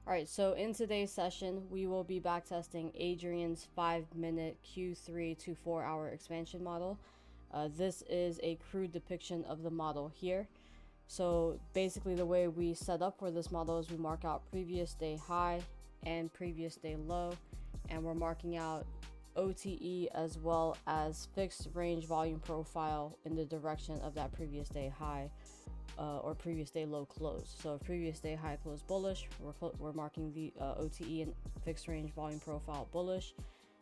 Alright, so in today's session, we will be backtesting Adrian's 5-minute Q3 to 4-hour expansion model. This is a crude depiction of the model here. So basically the way we set up for this model is we mark out previous day high and previous day low, and we're marking out OTE as well as fixed range volume profile in the direction of that previous day high or previous day low close. So if previous day high close bullish, we're marking the OTE and fixed range volume profile bullish.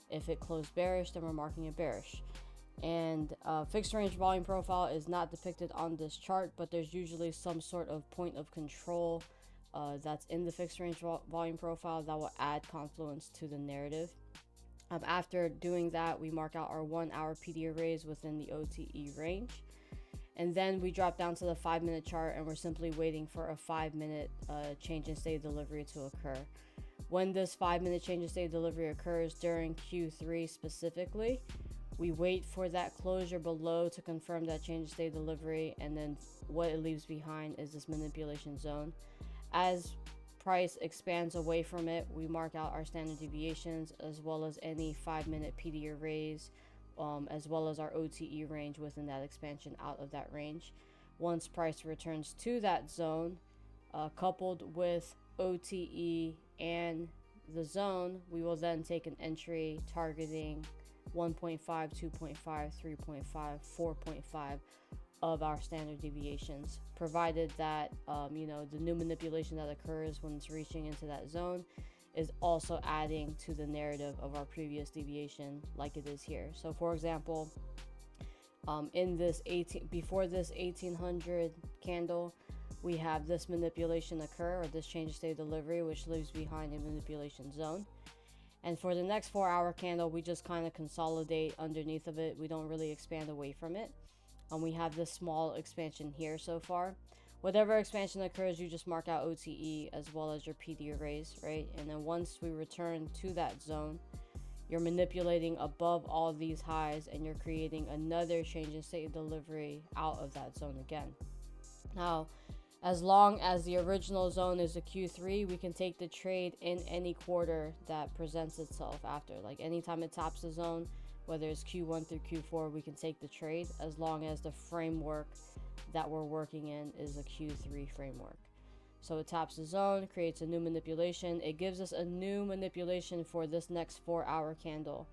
If it closed bearish, then we're marking it bearish. And fixed range volume profile is not depicted on this chart, but there's usually some sort of point of control that's in the fixed range volume profile that will add confluence to the narrative. After doing that, we mark out our 1-hour PD arrays within the OTE range. And then we drop down to the 5-minute chart, and we're simply waiting for a 5-minute change in state delivery to occur. When this 5-minute change in state delivery occurs during Q3 specifically, we wait for that closure below to confirm that change in state delivery, and then what it leaves behind is this manipulation zone. As price expands away from it, we mark out our standard deviations as well as any 5-minute PD arrays, as well as our OTE range within that expansion out of that range. Once price returns to that zone, coupled with OTE and the zone, we will then take an entry targeting 1.5, 2.5, 3.5, 4.5 of our standard deviations, provided that the new manipulation that occurs when it's reaching into that zone is also adding to the narrative of our previous deviation, like it is here. So for example, in this before this 1800 candle, we have this manipulation occur, or this change of state delivery, which leaves behind a manipulation zone. And for the next 4-hour candle, we just kind of consolidate underneath of it. We don't really expand away from it. We have this small expansion here so far. Whatever expansion occurs, you just mark out OTE as well as your PD arrays, right? And then once we return to that zone, you're manipulating above all these highs, and you're creating another change in state delivery out of that zone again. Now, as long as the original zone is a Q3, we can take the trade in any quarter that presents itself after. Like anytime it tops the zone, whether it's Q1 through Q4, we can take the trade as long as the framework that we're working in is a Q3 framework. So it taps the zone, creates a new manipulation. It gives us a new manipulation for this next 4-hour candle.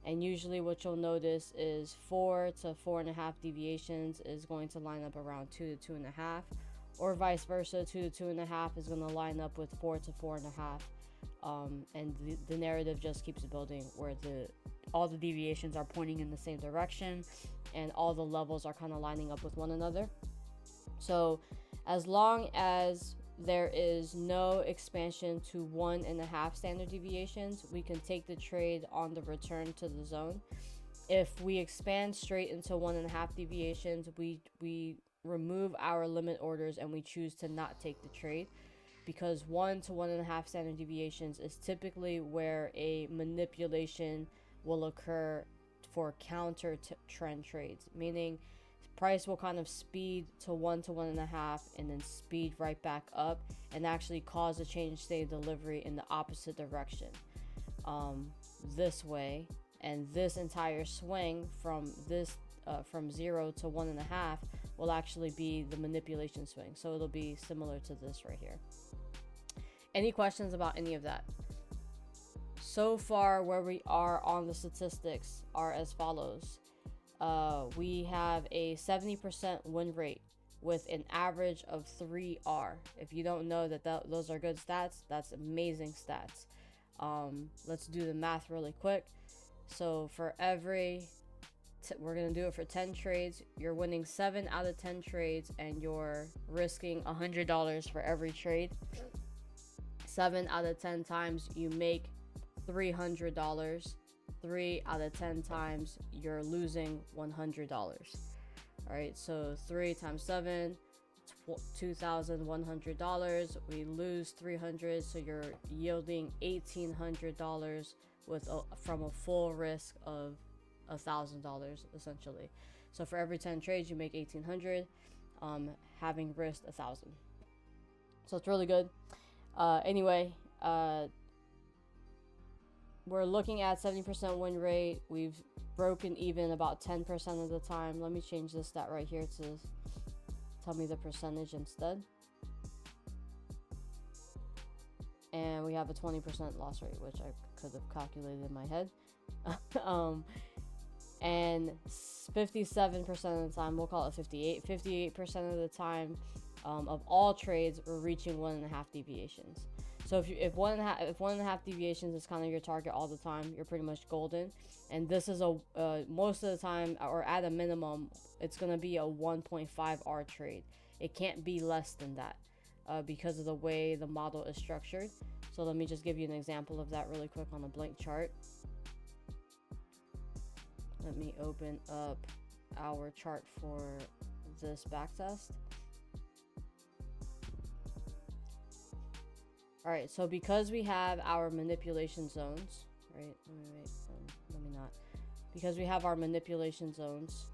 And usually what you'll notice is 4 to 4.5 deviations is going to line up around 2 to 2.5, or vice versa. 2 to 2.5 is going to line up with 4 to 4.5. And the narrative just keeps building, where all the deviations are pointing in the same direction and all the levels are kind of lining up with one another. So as long as there is no expansion to 1.5 standard deviations, we can take the trade on the return to the zone. If we expand straight into 1.5 deviations, we remove our limit orders and we choose to not take the trade, because 1 to 1.5 standard deviations is typically where a manipulation will occur for counter trend trades, meaning price will kind of speed to 1 to 1.5 and then speed right back up and actually cause a change state delivery in the opposite direction this way. And this entire swing from 0 to 1.5 will actually be the manipulation swing. So it'll be similar to this right here. Any questions about any of that? So far, where we are on the statistics are as follows. We have a 70% win rate with an average of 3R. If you don't know that those are good stats, that's amazing stats. Let's do the math really quick. So for every, we're going to do it for 10 trades. You're winning 7 out of 10 trades, and you're risking $100 for every trade. 7 out of 10 times you make $300. 3 out of 10 times you're losing $100. All right, so 3 times 7, $2,100. We lose $300, so you're yielding $1,800 from a full risk of $1,000 essentially. So for every 10 trades you make $1,800, having risked $1,000. So it's really good. Anyway, we're looking at 70% win rate. We've broken even about 10% of the time. Let me change this stat right here to tell me the percentage instead. And we have a 20% loss rate, which I could have calculated in my head. And 57% of the time, we'll call it 58% of the time, of all trades, we're reaching 1.5 deviations. So if one and a half deviations is kind of your target all the time, you're pretty much golden. And this is a most of the time, or at a minimum, it's gonna be a 1.5 R trade. It can't be less than that, because of the way the model is structured. So let me just give you an example of that really quick on a blank chart. Let me open up our chart for this backtest. All right, so because we have our manipulation zones, right? Let me not. Because we have our manipulation zones,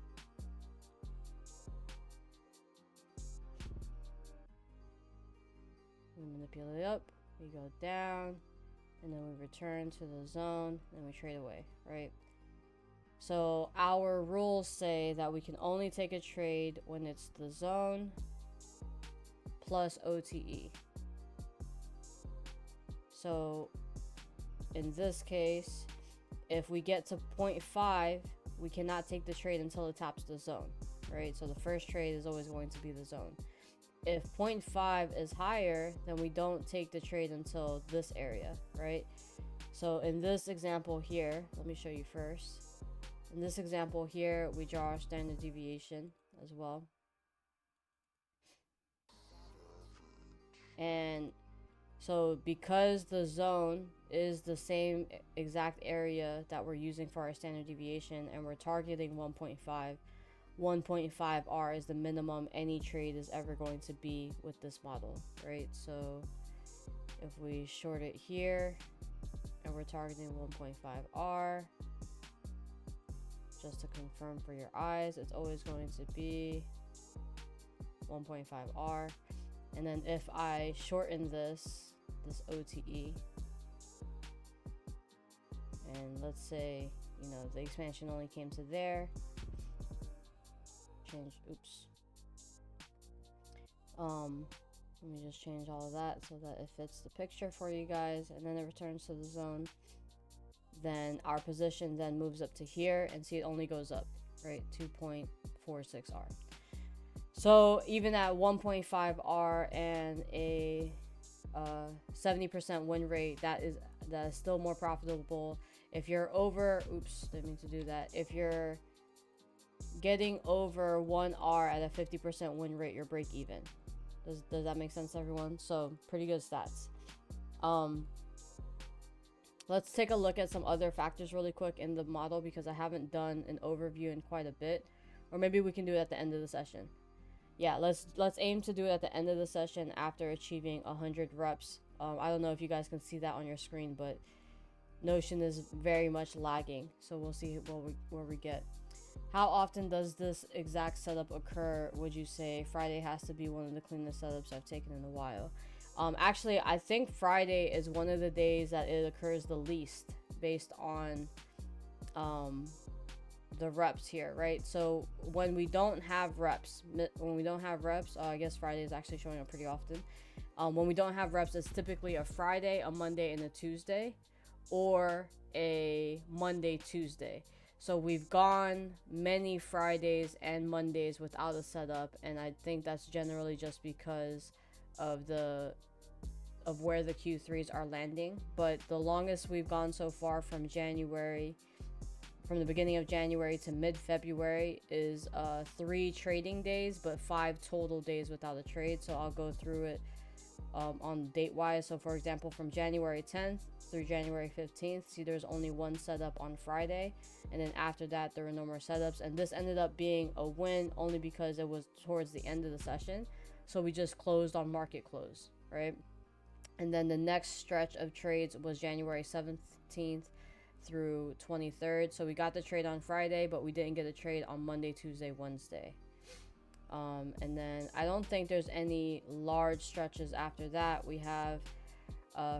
we manipulate up, we go down, and then we return to the zone, and we trade away, right? So our rules say that we can only take a trade when it's the zone plus OTE. So in this case, if we get to 0.5, we cannot take the trade until it taps the zone, right? So the first trade is always going to be the zone. If 0.5 is higher, then we don't take the trade until this area, right? So in this example here, let me show you first. In this example here, we draw our standard deviation as well. And so because the zone is the same exact area that we're using for our standard deviation, and we're targeting 1.5 R is the minimum any trade is ever going to be with this model, right? So if we short it here and we're targeting 1.5 R, just to confirm for your eyes, it's always going to be 1.5 R. And then if I shorten this OTE, and let's say, you know, the expansion only came to there, let me just change all of that so that it fits the picture for you guys, and then it returns to the zone. Then our position then moves up to here, and see, it only goes up, right? 2.46 R. So even at 1.5 R and a 70% win rate, that is still more profitable. If you're over, didn't mean to do that. If you're getting over 1 R at a 50% win rate, you're break even. Does that make sense, everyone? So pretty good stats. Let's take a look at some other factors really quick in the model, because I haven't done an overview in quite a bit, or maybe we can do it at the end of the session. Yeah, let's aim to do it at the end of the session after achieving 100 reps. I don't know if you guys can see that on your screen, but Notion is very much lagging, so we'll see where we get. How often does this exact setup occur? Would you say Friday has to be one of the cleanest setups I've taken in a while? Actually, I think Friday is one of the days that it occurs the least, based on the reps here, right? So when we don't have reps, I guess Friday is actually showing up pretty often. When we don't have reps, it's typically a Friday, a Monday, and a Tuesday, or a Monday, Tuesday. So we've gone many Fridays and Mondays without a setup, and I think that's generally just because of where the Q3s are landing. But the longest we've gone so far from the beginning of January to mid-February is 3 trading days, but 5 total days without a trade. So I'll go through it on date-wise. So for example, from January 10th through January 15th, see, there's only 1 setup on Friday, and then after that there were no more setups. And this ended up being a win only because it was towards the end of the session, so we just closed on market close, right? And then the next stretch of trades was January 17th through 23rd. So we got the trade on Friday, but we didn't get a trade on Monday, Tuesday, Wednesday. And then I don't think there's any large stretches after that. We have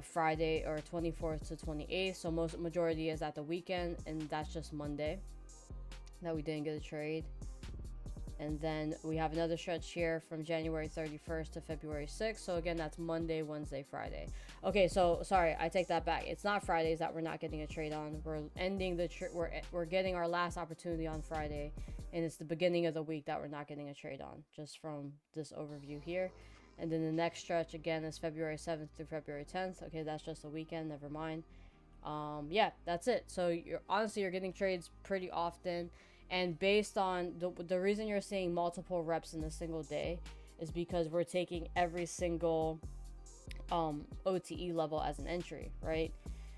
Friday or 24th to 28th. So majority is at the weekend, and that's just Monday that we didn't get a trade. And then we have another stretch here from January 31st to February 6th. So again, that's Monday, Wednesday, Friday. Okay, so sorry, I take that back. It's not Fridays that we're not getting a trade on. We're ending the we're getting our last opportunity on Friday, and it's the beginning of the week that we're not getting a trade on, just from this overview here. And then the next stretch again is February 7th through February 10th. Okay, that's just a weekend, never mind. Yeah, that's it. So you're getting trades pretty often. And based on the reason you're seeing multiple reps in a single day is because we're taking every single OTE level as an entry, right?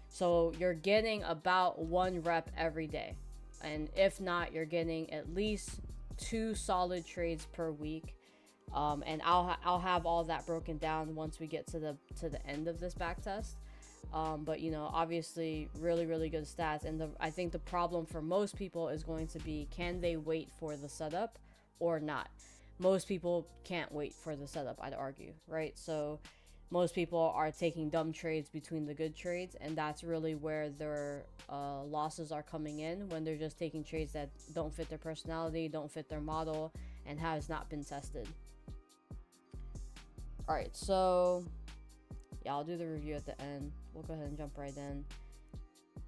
So you're getting about 1 rep every day. And if not, you're getting at least 2 solid trades per week. And I'll have all that broken down once we get to the end of this back test. But you know, obviously really good stats, and I think the problem for most people is going to be, can they wait for the setup or not? Most people can't wait for the setup, I'd argue, right? So most people are taking dumb trades between the good trades, and that's really where their losses are coming in, when they're just taking trades that don't fit their personality, don't fit their model, and has not been tested. All right, so yeah, I'll do the review at the end. We'll go ahead and jump right in.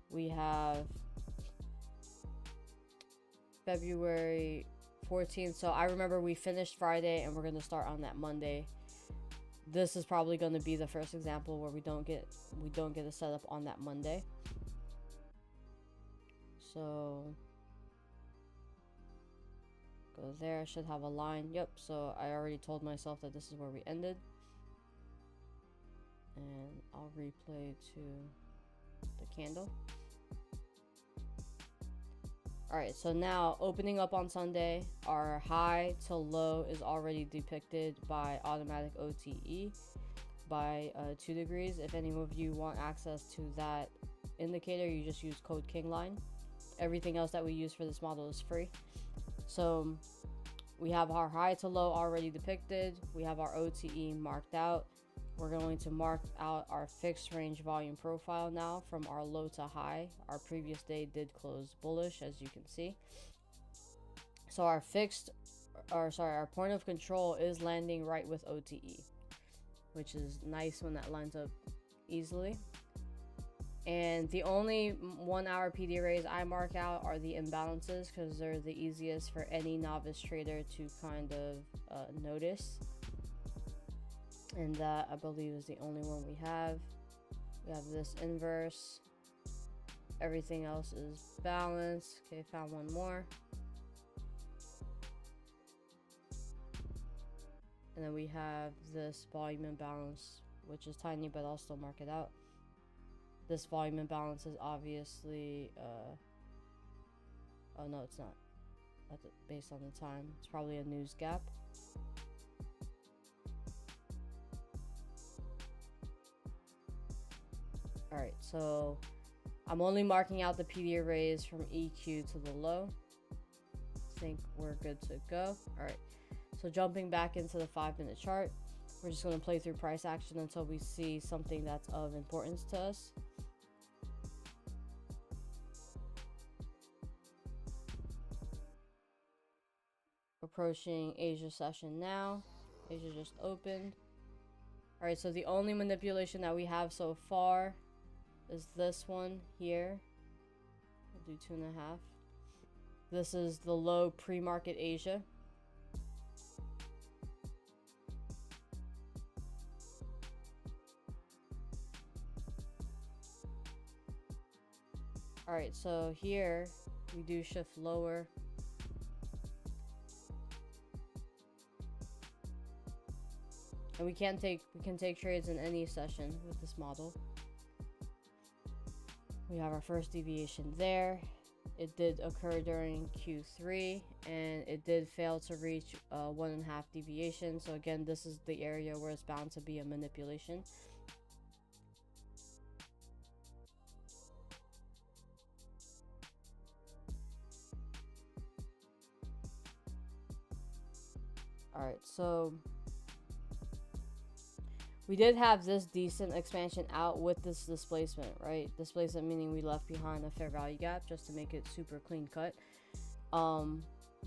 We have February 14th. So I remember we finished Friday and we're going to start on that Monday. This is probably going to be the first example where we don't get a setup on that Monday. So go there. I should have a line. Yep. So I already told myself that this is where we ended. And I'll replay to the candle. Alright, so now opening up on Sunday, our high to low is already depicted by automatic OTE by 2 degrees. If any of you want access to that indicator, you just use code Kingline. Everything else that we use for this model is free. So we have our high to low already depicted. We have our OTE marked out. We're going to mark out our fixed range volume profile now from our low to high. Our previous day did close bullish, as you can see. So our point of control is landing right with OTE, which is nice when that lines up easily. And the only 1 hour PD arrays I mark out are the imbalances, because they're the easiest for any novice trader to kind of notice. And that, I believe, is the only one we have. We have this inverse. Everything else is balanced. Okay, found one more. And then we have this volume imbalance, which is tiny, but I'll still mark it out. This volume imbalance is obviously, oh no, it's not. That's based on the time. It's probably a news gap. Alright, so I'm only marking out the PD arrays from EQ to the low. I think we're good to go. Alright, so jumping back into the 5-minute chart, we're just going to play through price action until we see something that's of importance to us. Approaching Asia session now. Asia just opened. Alright, so the only manipulation that we have so far is this one here. We'll do 2.5. This is the low pre-market Asia. Alright, so here we do shift lower. And we can take trades in any session with this model. We have our first deviation there. It did occur during Q3, and it did fail to reach 1.5 deviation. So again, this is the area where it's bound to be a manipulation. All right, so we did have this decent expansion out with this displacement, right? Displacement meaning we left behind a fair value gap just to make it super clean cut.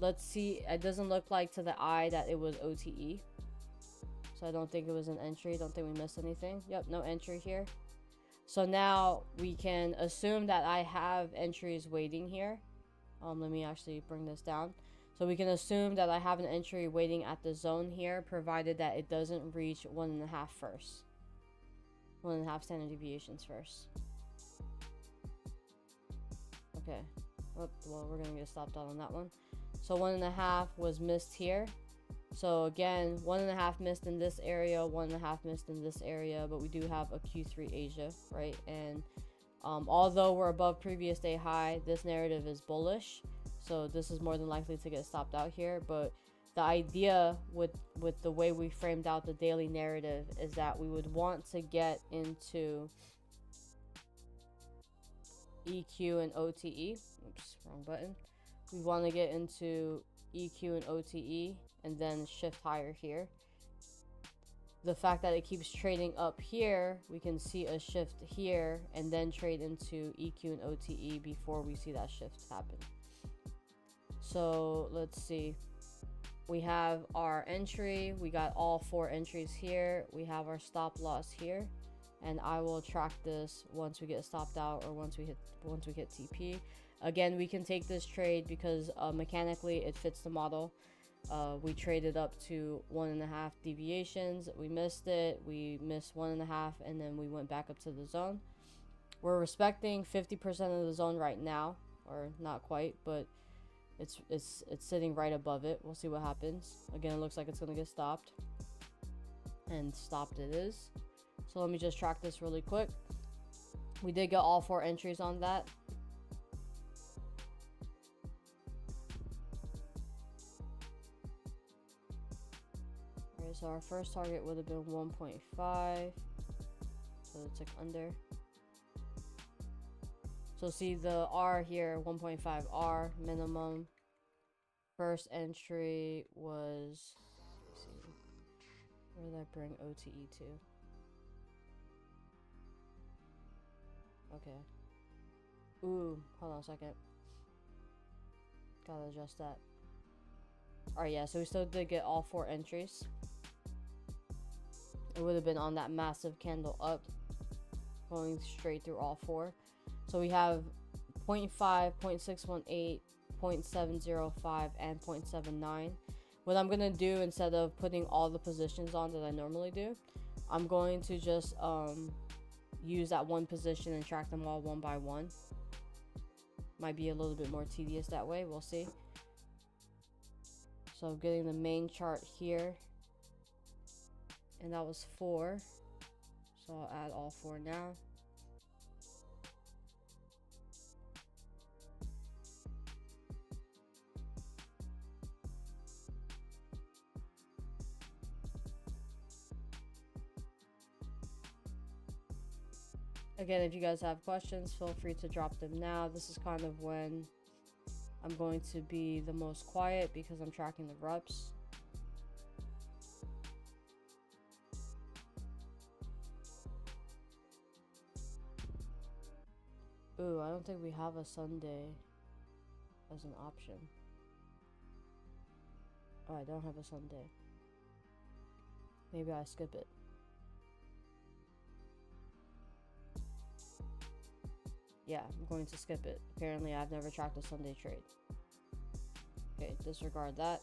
Let's see. It doesn't look like to the eye that it was OTE. So I don't think it was an entry. Don't think we missed anything. Yep, no entry here. So now we can assume that I have entries waiting here. Let me actually bring this down. So we can assume that I have an entry waiting at the zone here, provided that it doesn't reach 1.5 first. 1.5 standard deviations first. Okay. Oh, well, we're gonna get stopped out on that one. So 1.5 was missed here. So again, 1.5 missed in this area, 1.5 missed in this area, but we do have a Q3 Asia, right? And although we're above previous day high, this narrative is bullish. So this is more than likely to get stopped out here. But the idea with the way we framed out the daily narrative is that we would want to get into EQ and OTE. Oops, wrong button. We want to get into EQ and OTE and then shift higher here. The fact that it keeps trading up here, we can see a shift here and then trade into EQ and OTE before we see that shift happen. So let's see. We have our entry. We got all 4 entries here. We have our stop loss here. And I will track this once we get stopped out or once we hit TP. Again, we can take this trade because mechanically it fits the model. We traded up to 1.5 deviations. We missed it. We missed 1.5 and then we went back up to the zone. We're respecting 50% of the zone right now, or not quite, but it's sitting right above it. We'll see what happens. Again, it looks like it's gonna get stopped, and stopped it is. So let me just track this really quick. We did get all 4 entries on that. Alright, so our first target would have been 1.5. So it took under. So see the R here, 1.5 R minimum. First entry was, let's see, where did I bring OTE to? Okay. Ooh, hold on a second. Gotta adjust that. Alright, yeah, so we still did get all 4 entries. It would have been on that massive candle up, going straight through all 4. So we have 0.5, 0.618, 0.705, and 0.79. What I'm gonna do, instead of putting all the positions on that I normally do, I'm going to just use that one position and track them all one by one. Might be a little bit more tedious that way, we'll see. So getting the main chart here, and that was 4, so I'll add all 4 now. Again, if you guys have questions, feel free to drop them now. This is kind of when I'm going to be the most quiet because I'm tracking the reps. Ooh, I don't think we have a Sunday as an option. Oh, I don't have a Sunday. Maybe I skip it. Yeah, I'm going to skip it. Apparently, I've never tracked a Sunday trade. Okay, disregard that.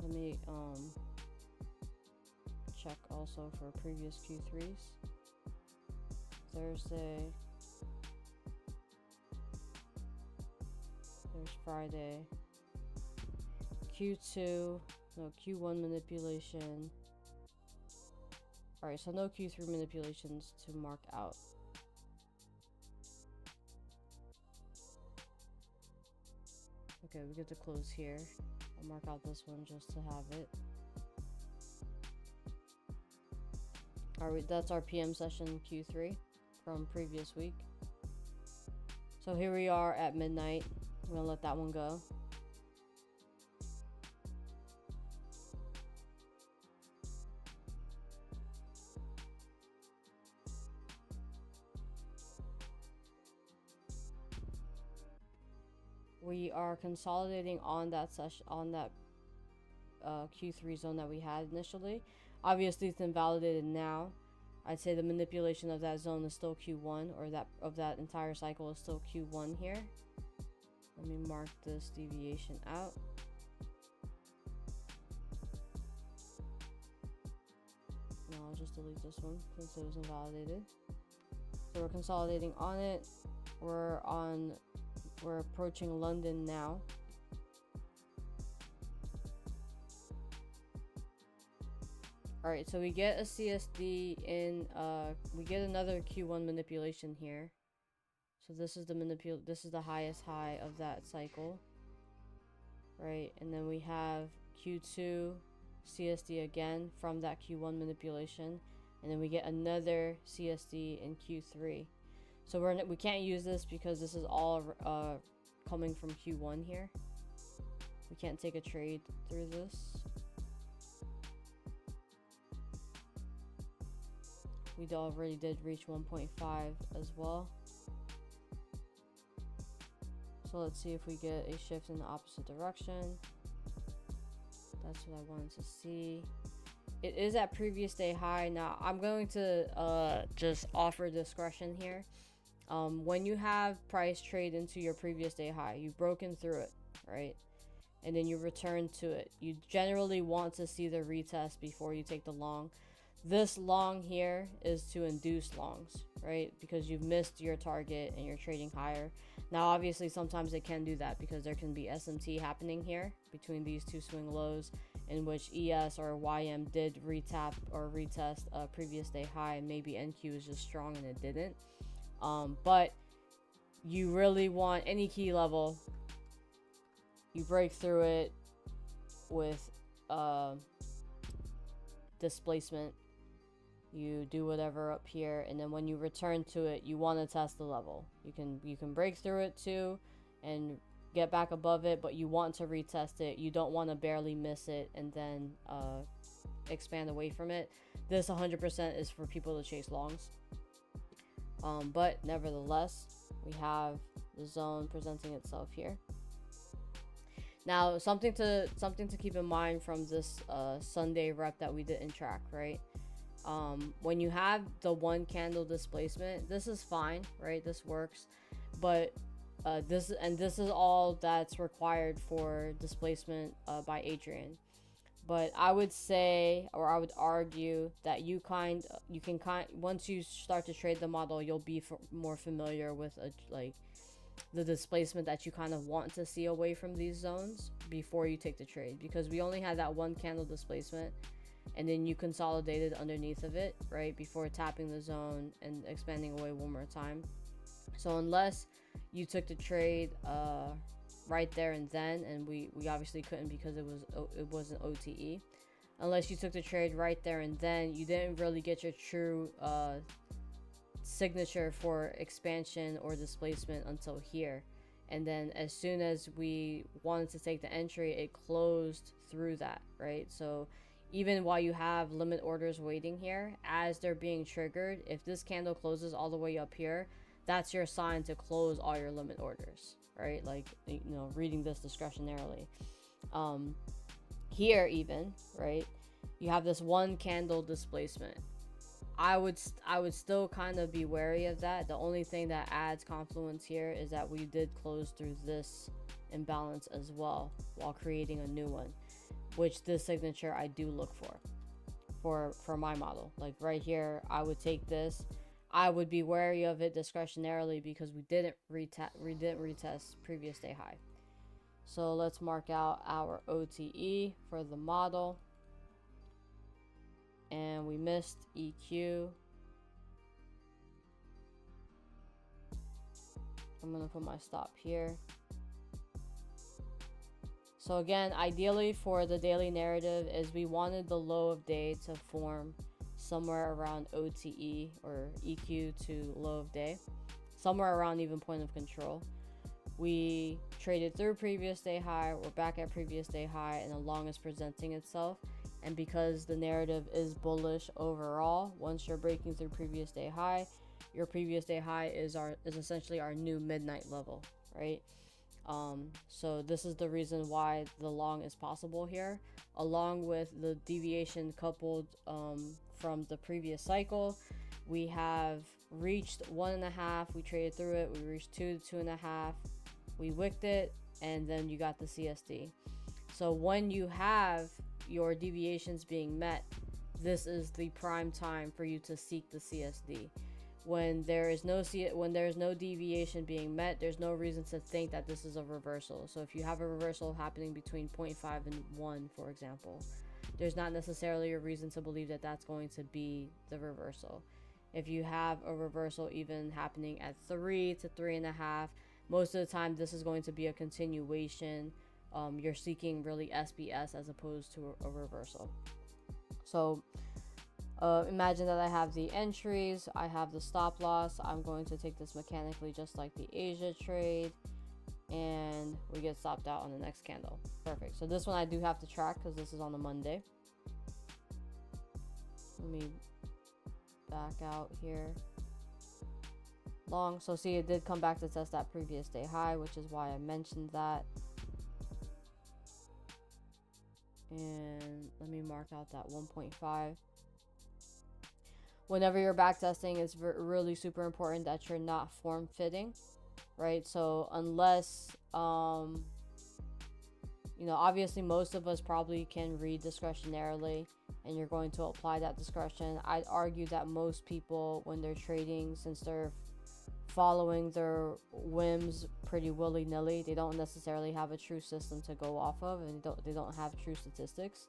Let me check also for previous Q3s. Thursday. There's Friday. Q2. No, Q1 manipulation. Alright, so no Q3 manipulations to mark out. Okay, we get to close here. I'll mark out this one just to have it. Alright, that's our PM session Q3 from previous week. So here we are at midnight. I'm gonna let that one go. we are consolidating on that session, on that Q3 zone that we had initially. Obviously it's invalidated now. I'd say the manipulation of that zone is still Q1, or that of that entire cycle is still Q1 here. Let me mark this deviation out. No, I'll just delete this one since it was invalidated. So we're consolidating on it. We're approaching London now. All right, so we get a CSD in, we get another Q1 manipulation here. So this is the highest high of that cycle, right? And then we have Q2 CSD again from that Q1 manipulation, and then we get another CSD in Q3. So we can't use this because this is all coming from Q1 here. We can't take a trade through this. We already did reach 1.5 as well. So let's see if we get a shift in the opposite direction. That's what I wanted to see. It is at previous day high. Now I'm going to just offer discretion here. When you have price trade into your previous day high, you've broken through it, right? And then you return to it. You generally want to see the retest before you take the long. This long here is to induce longs, right? Because you've missed your target and you're trading higher. Now, obviously, sometimes it can do that because there can be SMT happening here between these two swing lows, in which ES or YM did retap or retest a previous day high, and maybe NQ is just strong and it didn't. But you really want any key level, you break through it with displacement. You do whatever up here, and then when you return to it, you want to test the level. You can break through it too and get back above it, but you want to retest it. You don't want to barely miss it and then expand away from it. This 100% is for people to chase longs. But nevertheless, we have the zone presenting itself here. Now, something to keep in mind from this Sunday rep that we didn't track, right? When you have the one candle displacement, this is fine, right? This works, but this is all that's required for displacement by Adrian. But I would say, or I would argue, that once you start to trade the model, you'll be more familiar with the displacement that you kind of want to see away from these zones before you take the trade, because we only had that one candle displacement, and then you consolidated underneath of it, right, before tapping the zone and expanding away one more time. So unless you took the trade right there and then, and we obviously couldn't because it wasn't OTE, unless you took the trade right there and then, you didn't really get your true signature for expansion or displacement until here. And then as soon as we wanted to take the entry, it closed through that, right? So even while you have limit orders waiting here, as they're being triggered, if this candle closes all the way up here, that's your sign to close all your limit orders, right? Like, you know, reading this discretionarily. Here even, right, you have this one candle displacement. I would still kind of be wary of that. The only thing that adds confluence here is that we did close through this imbalance as well while creating a new one, which this signature I do look for my model. Like right here, I would take this. I would be wary of it discretionarily because we didn't retest previous day high. So let's mark out our OTE for the model. And we missed EQ. I'm gonna put my stop here. So again, ideally for the daily narrative is we wanted the low of day to form somewhere around OTE or EQ to low of day, somewhere around even point of control. We traded through previous day high, we're back at previous day high, and the long is presenting itself. And because the narrative is bullish overall, once you're breaking through previous day high, your previous day high is essentially our new midnight level, right? So this is the reason why the long is possible here, along with the deviation coupled from the previous cycle. We have reached 1.5, we traded through it, we reached 2 to 2.5, we wicked it, and then you got the CSD. So when you have your deviations being met, this is the prime time for you to seek the CSD. When there is no deviation being met, there's no reason to think that this is a reversal. So if you have a reversal happening between 0.5 and 1, for example, there's not necessarily a reason to believe that that's going to be the reversal. If you have a reversal even happening at 3 to 3.5, most of the time this is going to be a continuation. You're seeking really SBS as opposed to a reversal. So imagine that I have the entries, I have the stop loss. I'm going to take this mechanically just like the Asia trade, and we get stopped out on the next candle. Perfect. So this one I do have to track because this is on a Monday. Let me back out here. Long. So see, it did come back to test that previous day high, which is why I mentioned that. And let me mark out that 1.5. Whenever you're backtesting, it's really super important that you're not form fitting, right? So unless, obviously most of us probably can read discretionarily and you're going to apply that discretion. I'd argue that most people, when they're trading, since they're following their whims pretty willy-nilly, they don't necessarily have a true system to go off of, and they don't have true statistics,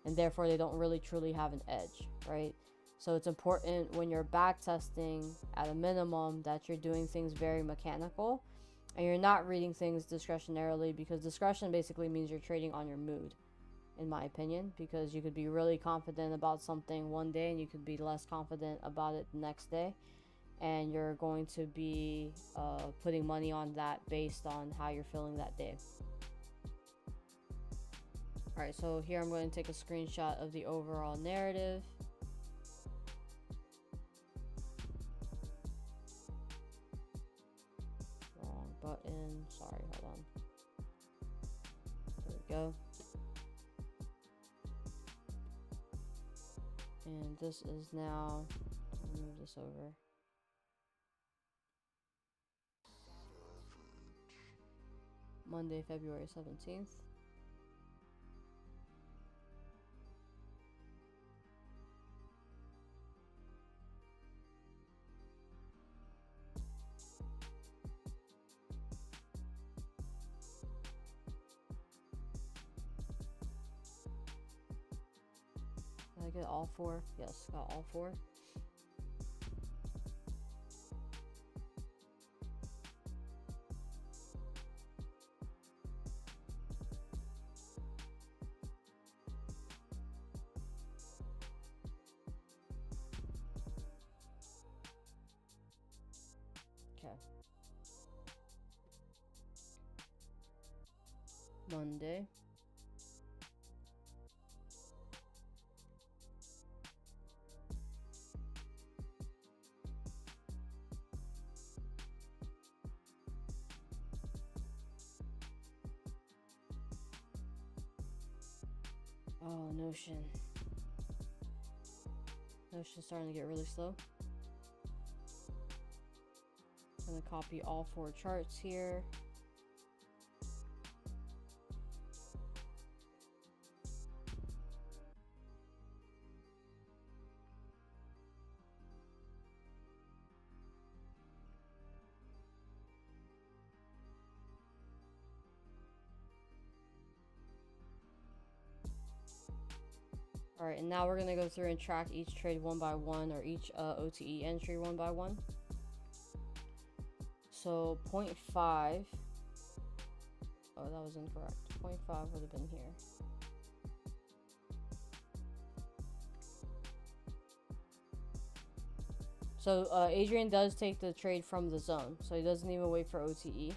and therefore they don't really truly have an edge, right? So it's important when you're backtesting at a minimum that you're doing things very mechanical and you're not reading things discretionarily, because discretion basically means you're trading on your mood, in my opinion, because you could be really confident about something one day and you could be less confident about it the next day, and you're going to be putting money on that based on how you're feeling that day. All right, so here I'm going to take a screenshot of the overall narrative. Wrong button, sorry, hold on. There we go. And this is now, move this over. Monday, February 17th. Did I get all 4? Yes, got all 4. Okay. Monday. Oh, Notion. Notion's starting to get really slow. I'm gonna copy all 4 charts here. All right, and now we're gonna go through and track each trade one by one, or each OTE entry one by one. So 0.5, oh, that was incorrect. 0.5 would have been here. So Adrian does take the trade from the zone, so he doesn't even wait for OTE,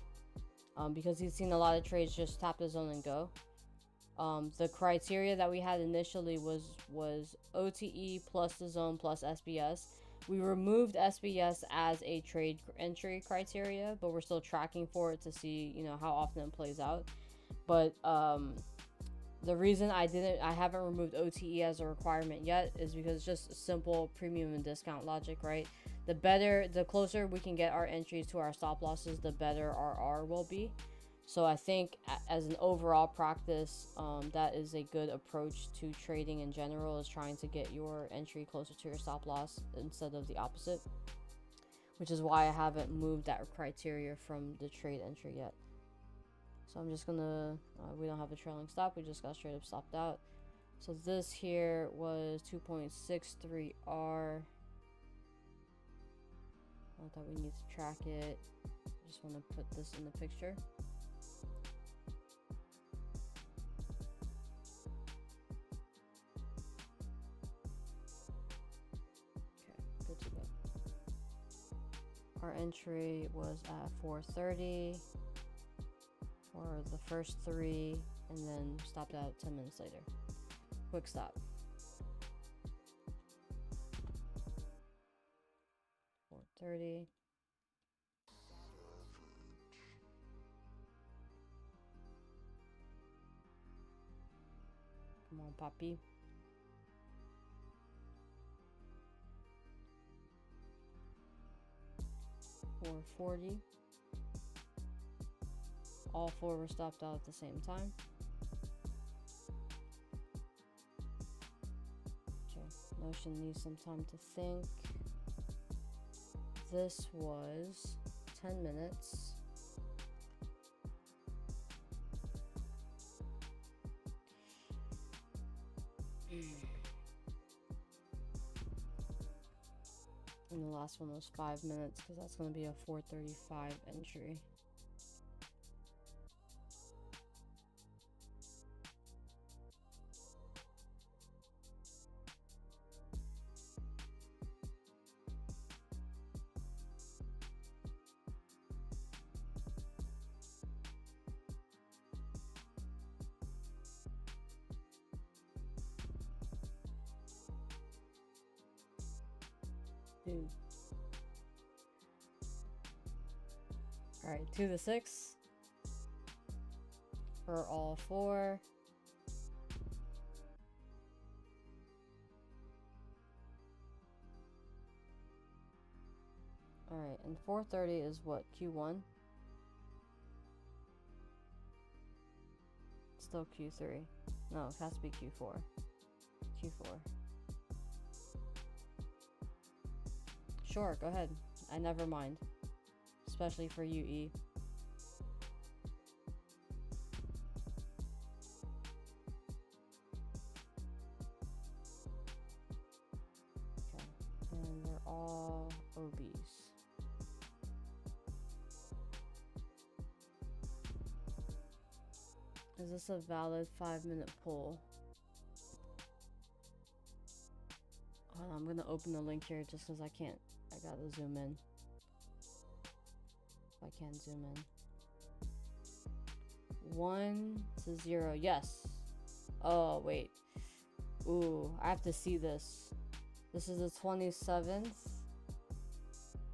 because he's seen a lot of trades just tap the zone and go. The criteria that we had initially was OTE plus the zone plus SBS. We removed SBS as a trade entry criteria, but we're still tracking for it to see, you know, how often it plays out. But the reason I haven't removed OTE as a requirement yet is because it's just simple premium and discount logic, right? The closer we can get our entries to our stop losses, the better our R will be. So I think as an overall practice, that is a good approach to trading in general, is trying to get your entry closer to your stop loss instead of the opposite, which is why I haven't moved that criteria from the trade entry yet. So I'm just gonna, we don't have a trailing stop, we just got straight up stopped out. So this here was 2.63R. Not that we need to track it, I just want to put this in the picture. Good to go. Our entry was at 4:30 for the first 3, and then stopped out 10 minutes later. Quick stop. 4:30. Come on, Poppy. 4:40. All 4 were stopped out at the same time. Okay, Notion needs some time to think. This was 10 minutes. And the last one was 5 minutes, because that's going to be a 4:35 entry. All right, 2 to 6 for all 4. All right, and 4:30 is what, Q1? Still Q3. No, it has to be Q4. Q4. Sure, go ahead. I never mind. Especially for you, E. Okay, and they're all obese. Is this a valid 5-minute pull? I'm gonna open the link here just because I can't. I gotta zoom in. I can't zoom in. 1 to 0. Yes. Oh, wait. Ooh, I have to see this. This is the 27th.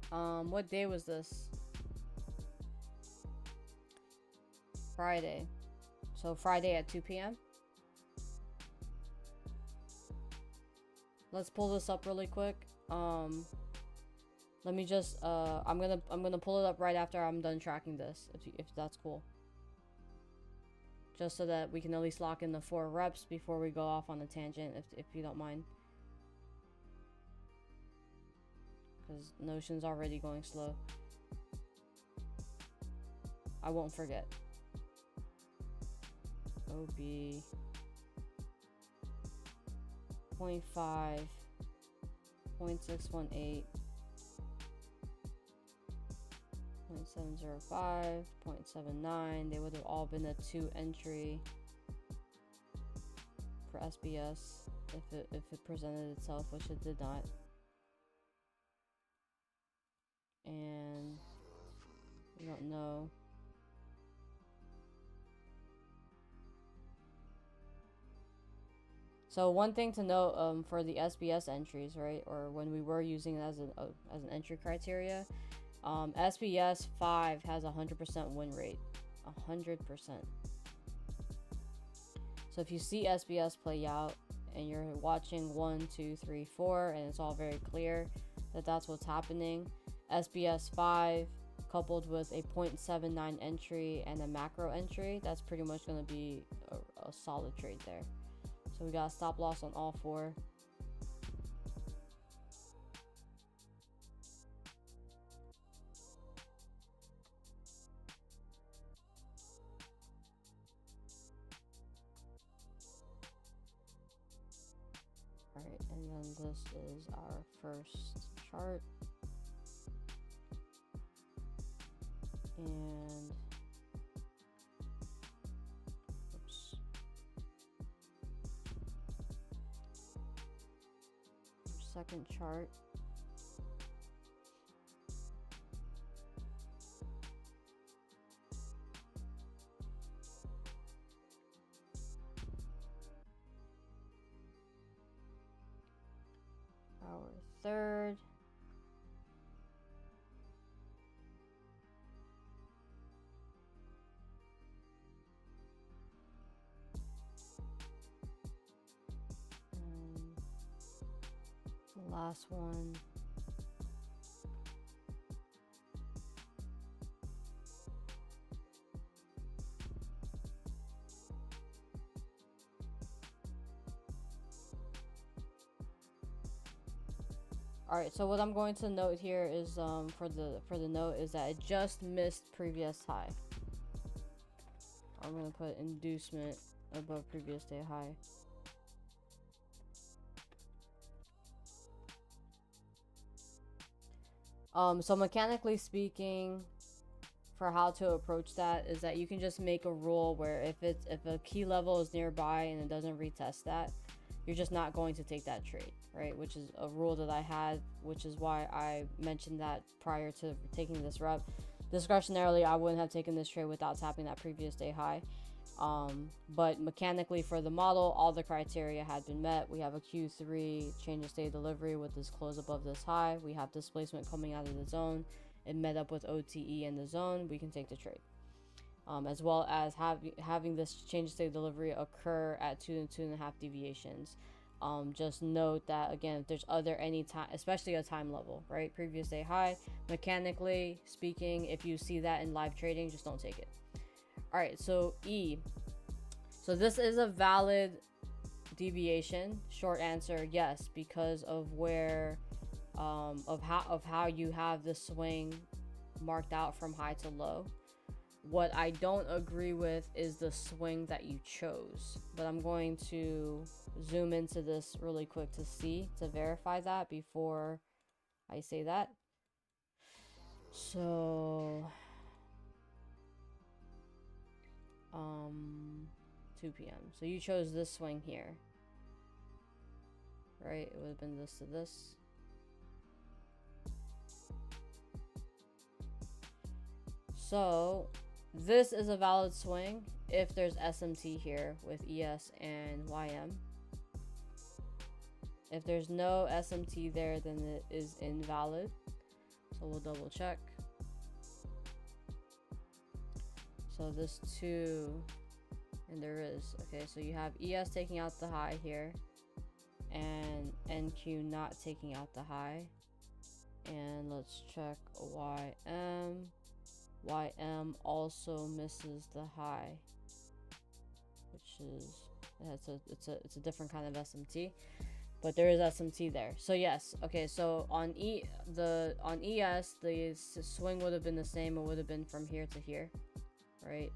What day was this? Friday. So Friday at 2 p.m. Let's pull this up really quick. Let me just I'm gonna pull it up right after I'm done tracking this, if that's cool. Just so that we can at least lock in the 4 reps before we go off on a tangent, if you don't mind. Because Notion's already going slow. I won't forget. OB 0.5, 0.618, 0.705, 0.79. They would have all been a 2 entry for SBS if it presented itself, which it did not. And we don't know. So one thing to note for the SBS entries, right, or when we were using it as an entry criteria, SBS 5 has 100% win rate, 100%. So if you see SBS play out and you're watching 1, 2, 3, 4, and it's all very clear that that's what's happening, SBS 5 coupled with a 0.79 entry and a macro entry, that's pretty much going to be a solid trade there. So we got a stop loss on all 4. Alright, and then this is our first chart. And oops. Second chart. Our third. Last one. All right, so what I'm going to note here is for the note is that it just missed previous high. I'm going to put inducement above previous day high. So mechanically speaking, for how to approach that is that you can just make a rule where if a key level is nearby and it doesn't retest that, you're just not going to take that trade, right? Which is a rule that I had, which is why I mentioned that prior to taking this rep. Discretionarily, I wouldn't have taken this trade without tapping that previous day high. But mechanically for the model, all the criteria had been met. We have a Q3 change of state delivery with this close above this high. We have displacement coming out of the zone. It met up with OTE in the zone. We can take the trade. As well as having this change of state delivery occur at 2 and 2.5 deviations. Just note that again, if there's any time, especially a time level, right? Previous day high, mechanically speaking, if you see that in live trading, just don't take it. All right, so E. So this is a valid deviation. Short answer, yes, because of where, of how you have the swing marked out from high to low. What I don't agree with is the swing that you chose, but I'm going to zoom into this really quick to verify that before I say that. So 2 p.m. So you chose this swing here, right? It would have been this to this. So this is a valid swing if there's SMT here with ES and YM. If there's no SMT there, then it is invalid. So we'll double check. So this 2, and there is. Okay, so you have ES taking out the high here, and NQ not taking out the high. And let's check YM. YM also misses the high, which is it's a different kind of SMT, but there is SMT there. So yes, okay. So on ES, the swing would have been the same. It would have been from here to here, right?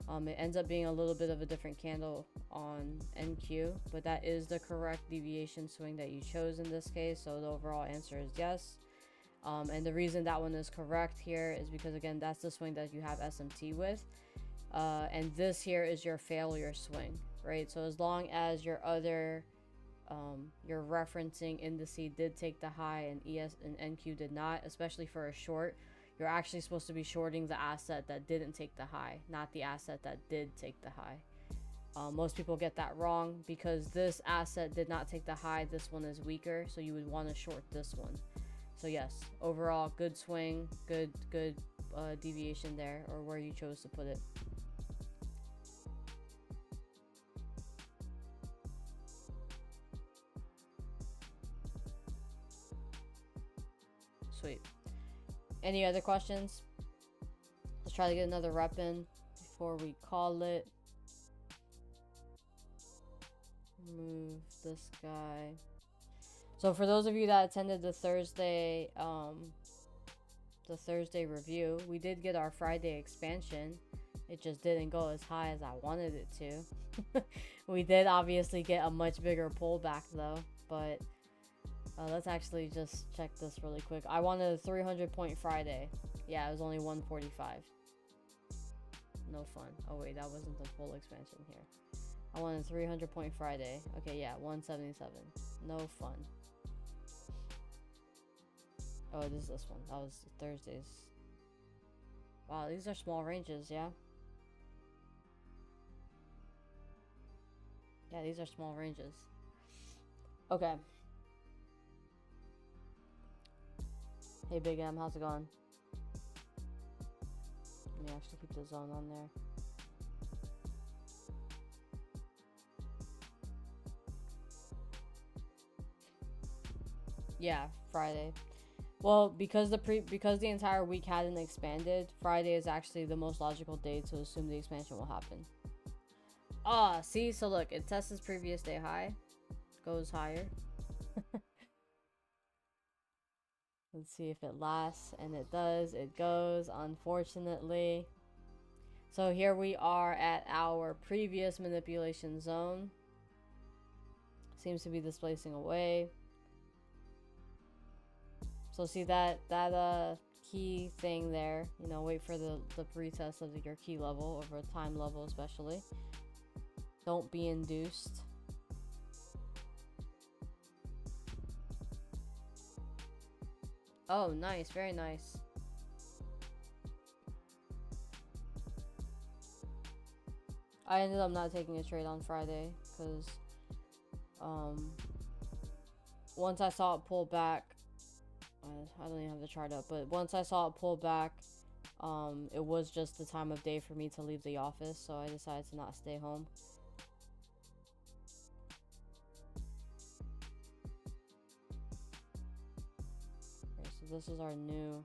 It ends up being a little bit of a different candle on NQ, but that is the correct deviation swing that you chose in this case. So the overall answer is yes. And the reason that one is correct here is because, again, that's the swing that you have SMT with. And this here is your failure swing, right? So as long as your other, your referencing indice did take the high and ES and NQ did not, especially for a short, you're actually supposed to be shorting the asset that didn't take the high, not the asset that did take the high. Most people get that wrong because this asset did not take the high. This one is weaker, so you would want to short this one. So yes, overall good swing, good deviation there, or where you chose to put it. Sweet. Any other questions? Let's try to get another rep in before we call it. Move this guy. So for those of you that attended the Thursday review, we did get our Friday expansion. It just didn't go as high as I wanted it to. We did obviously get a much bigger pullback though, but let's actually just check this really quick. I wanted a 300 point Friday. Yeah, it was only 145. No fun. Oh wait, that wasn't the full expansion here. I wanted 300 point Friday. Okay, yeah, 177. No fun. Oh, this is this one. That was Thursdays. Wow, these are small ranges, yeah? Yeah, these are small ranges. Okay. Hey, Big M, how's it going? Let me actually keep the zone on there. Yeah, Friday. Well, because the entire week hadn't expanded, Friday is actually the most logical day to assume the expansion will happen. Ah, see, so look, it tests its previous day high, goes higher. Let's see if it lasts, and it does. It goes, unfortunately. So here we are at our previous manipulation zone. Seems to be displacing away. So see that key thing there, you know, wait for the retest of your key level over a time level especially. Don't be induced. Oh, nice, very nice. I ended up not taking a trade on Friday because once I saw it pull back, I don't even have the chart up, but once I saw it pull back, it was just the time of day for me to leave the office, so I decided to not stay home. Okay, so this is our new...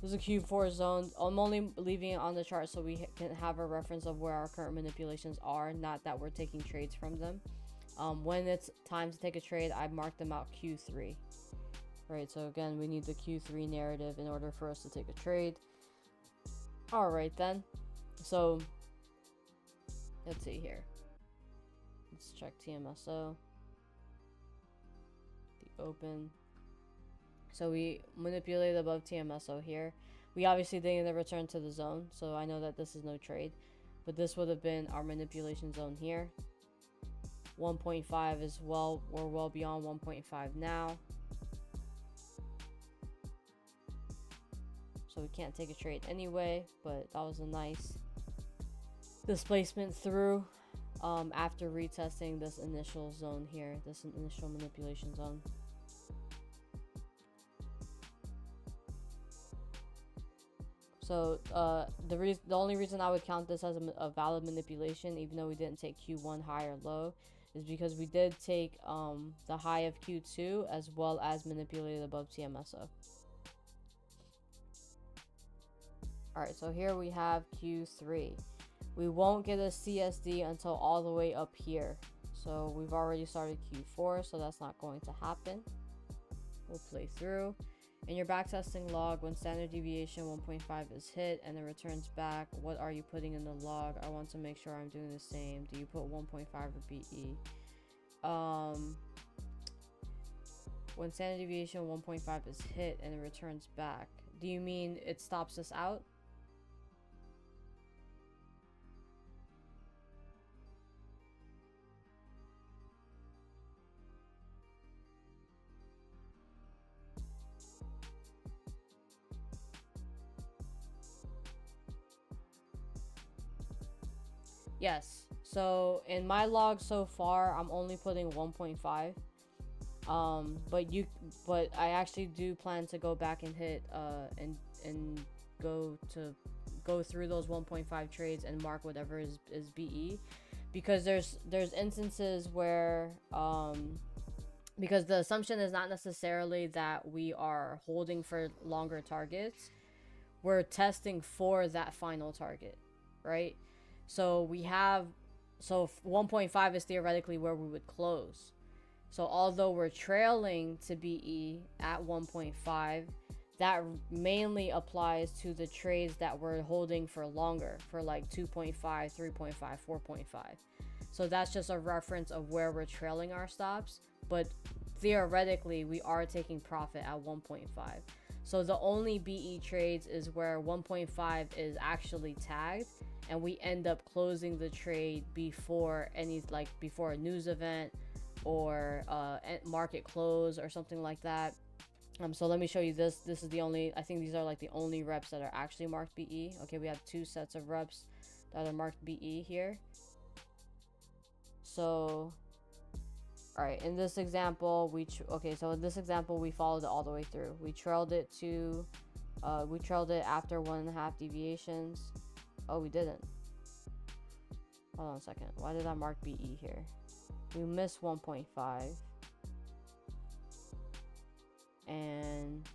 This is a Q4 zone. I'm only leaving it on the chart so we can have a reference of where our current manipulations are, not that we're taking trades from them. When it's time to take a trade, I mark them out Q3. Right, so again, we need the Q3 narrative in order for us to take a trade. Alright then. So, let's see here. Let's check TMSO. The open. So we manipulated above TMSO here. We obviously didn't return to the zone, so I know that this is no trade. But this would have been our manipulation zone here. 1.5 is we're well beyond 1.5 now. So we can't take a trade anyway, but that was a nice displacement through after retesting this initial zone here, this initial manipulation zone. So the only reason I would count this as a valid manipulation, even though we didn't take Q1 high or low, is because we did take the high of Q2 as well as manipulated above TMSO. Alright, so here we have Q3. We won't get a CSD until all the way up here. So we've already started Q4, so that's not going to happen. We'll play through. In your backtesting log, when standard deviation 1.5 is hit and it returns back, what are you putting in the log? I want to make sure I'm doing the same. Do you put 1.5 or BE? When standard deviation 1.5 is hit and it returns back, do you mean it stops us out? Yes. So in my log so far, I'm only putting 1.5. But I actually do plan to go back and hit and go through those 1.5 trades and mark whatever is BE, because there's instances where because the assumption is not necessarily that we are holding for longer targets. We're testing for that final target, right? So 1.5 is theoretically where we would close. So although we're trailing to BE at 1.5, that mainly applies to the trades that we're holding for longer, for like 2.5, 3.5, 4.5. So that's just a reference of where we're trailing our stops, but theoretically we are taking profit at 1.5. So the only BE trades is where 1.5 is actually tagged and we end up closing the trade before before a news event or market close or something like that. So let me show you this. This is the only, I think these are like the only reps that are actually marked BE. Okay, we have 2 sets of reps that are marked BE here. So, all right, in this example, we followed it all the way through. We trailed it after 1.5 deviations. Oh, we didn't. Hold on a second. Why did I mark BE here? We missed 1.5. And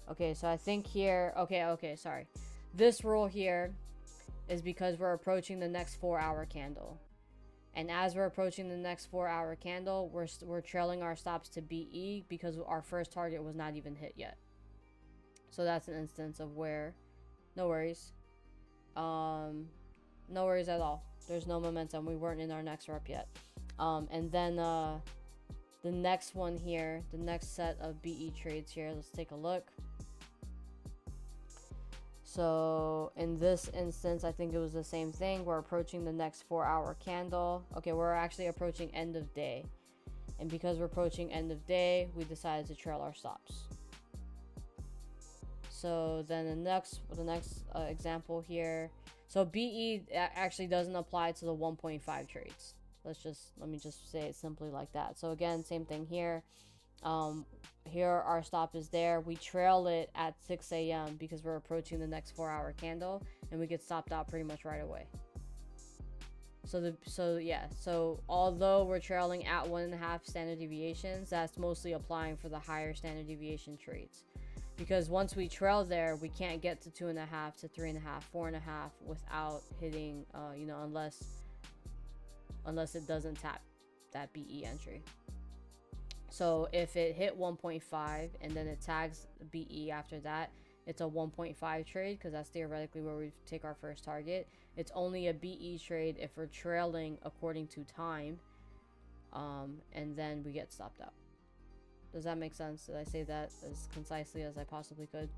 okay, so I think here, okay, sorry. This rule here is because we're approaching the next 4-hour candle. And as we're approaching the next 4-hour candle, we're trailing our stops to BE because our first target was not even hit yet. So that's an instance of where, no worries. No worries at all. There's no momentum. We weren't in our next rep yet. And then the next one here, the next set of BE trades here, let's take a look. So in this instance, I think it was the same thing. We're approaching the next 4-hour candle. Okay, we're actually approaching end of day. And because we're approaching end of day, we decided to trail our stops. So then the next example here. So BE actually doesn't apply to the 1.5 trades. Let me just say it simply like that. So again, same thing here. Here our stop is there. We trail it at 6 a.m. because we're approaching the next 4-hour candle, and we get stopped out pretty much right away. So although we're trailing at 1.5 standard deviations, that's mostly applying for the higher standard deviation trades. Because once we trail there, we can't get to 2.5 to 3.5, 4.5 without hitting, unless it doesn't tap that BE entry. So if it hit 1.5 and then it tags BE after that, it's a 1.5 trade because that's theoretically where we take our first target. It's only a BE trade if we're trailing according to time, and then we get stopped out. Does that make sense? Did I say that as concisely as I possibly could?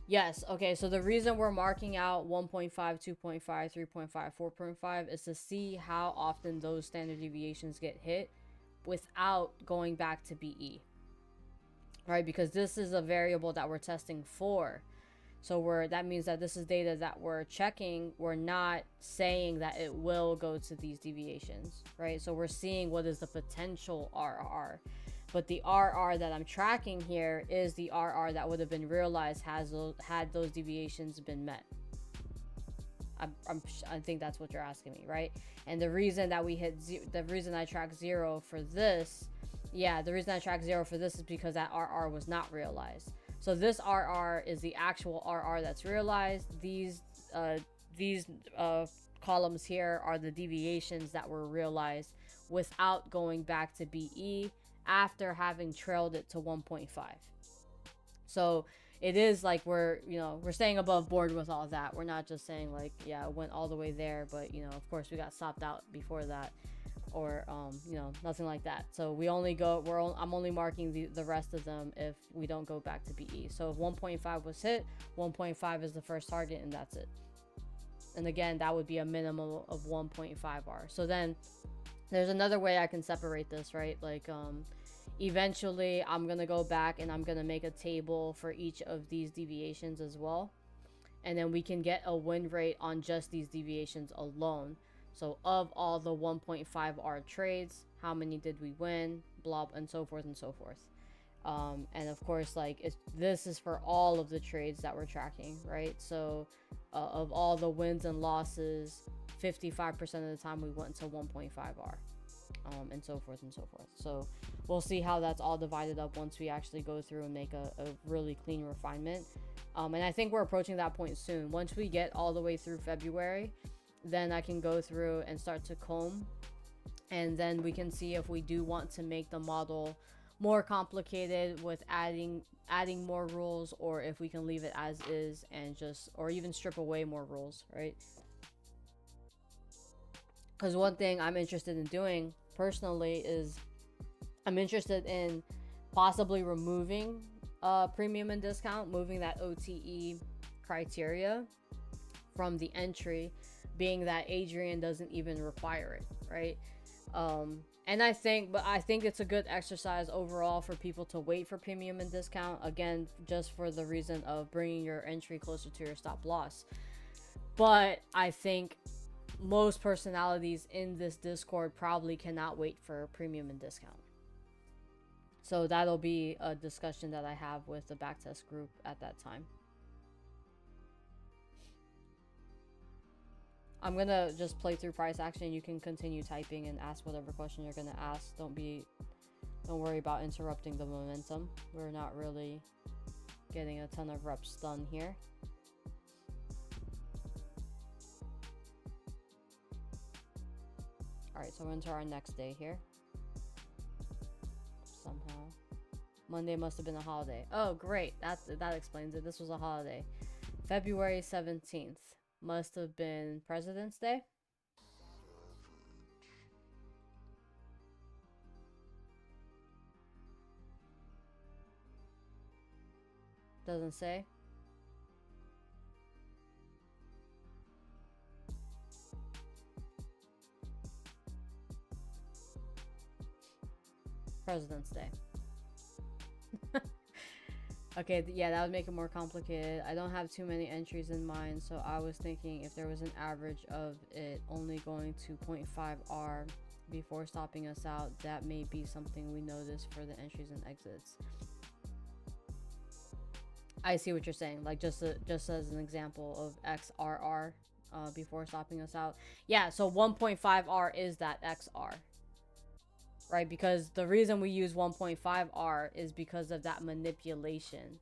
Yes, okay, so the reason we're marking out 1.5, 2.5, 3.5, 4.5 is to see how often those standard deviations get hit without going back to BE. Right, because this is a variable that we're testing for. So that means that this is data that we're checking. We're not saying that it will go to these deviations, right? So we're seeing what is the potential RR. But the RR that I'm tracking here is the RR that would have been realized had those deviations been met. I think that's what you're asking me, right? And the reason that the reason I track 0 for this, the reason I track 0 for this is because that RR was not realized. So this RR is the actual RR that's realized. These columns here are the deviations that were realized without going back to BE after having trailed it to 1.5. So it is like we're staying above board with all that. We're not just saying like, yeah, it went all the way there, but of course we got stopped out before that. or you know, nothing like that. So we only go, I'm only marking the rest of them if we don't go back to BE. So if 1.5 was hit, 1.5 is the first target, and that's it. And again, that would be a minimum of 1.5R. So then there's another way I can separate this, right? Like eventually I'm gonna go back and I'm gonna make a table for each of these deviations as well, and then we can get a win rate on just these deviations alone. So of all the 1.5R trades, how many did we win, blah, and so forth and so forth. And of course, like this is for all of the trades that we're tracking, right? So of all the wins and losses, 55% of the time we went to 1.5R, and so forth and so forth. So we'll see how that's all divided up once we actually go through and make a really clean refinement. And I think we're approaching that point soon. Once we get all the way through February, then I can go through and start to comb, and then we can see if we do want to make the model more complicated with adding more rules, or if we can leave it as is and just, or even strip away more rules, right? Because one thing I'm interested in doing personally is I'm interested in possibly removing premium and discount, moving that OTE criteria from the entry, being that Adrian doesn't even require it, right? And I think it's a good exercise overall for people to wait for premium and discount, again, just for the reason of bringing your entry closer to your stop loss. But I think most personalities in this Discord probably cannot wait for premium and discount. So that'll be a discussion that I have with the backtest group at that time. I'm gonna just play through price action. You can continue typing and ask whatever question you're gonna ask. Don't worry about interrupting the momentum. We're not really getting a ton of reps done here. Alright, so we're into our next day here. Somehow. Monday must have been a holiday. Oh, great. That explains it. This was a holiday. February 17th. Must have been President's Day. Doesn't say. President's Day. Okay, yeah, that would make it more complicated. I don't have too many entries in mind, so I was thinking if there was an average of it only going to 0.5R before stopping us out, that may be something we notice for the entries and exits. I see what you're saying, like just as an example of XRR before stopping us out. Yeah, so 1.5R is that XR. Right, because the reason we use 1.5R is because of that manipulation.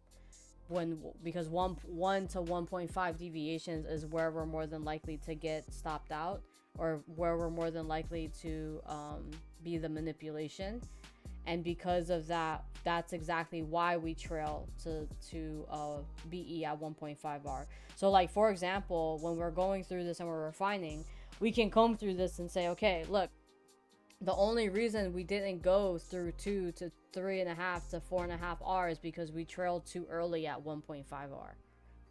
Because 1 to 1.5 deviations is where we're more than likely to get stopped out, or where we're more than likely to be the manipulation. And because of that, that's exactly why we trail to BE at 1.5R. So like, for example, when we're going through this and we're refining, we can comb through this and say, okay, look, the only reason we didn't go through 2 to 3.5 to 4.5R is because we trailed too early at 1.5R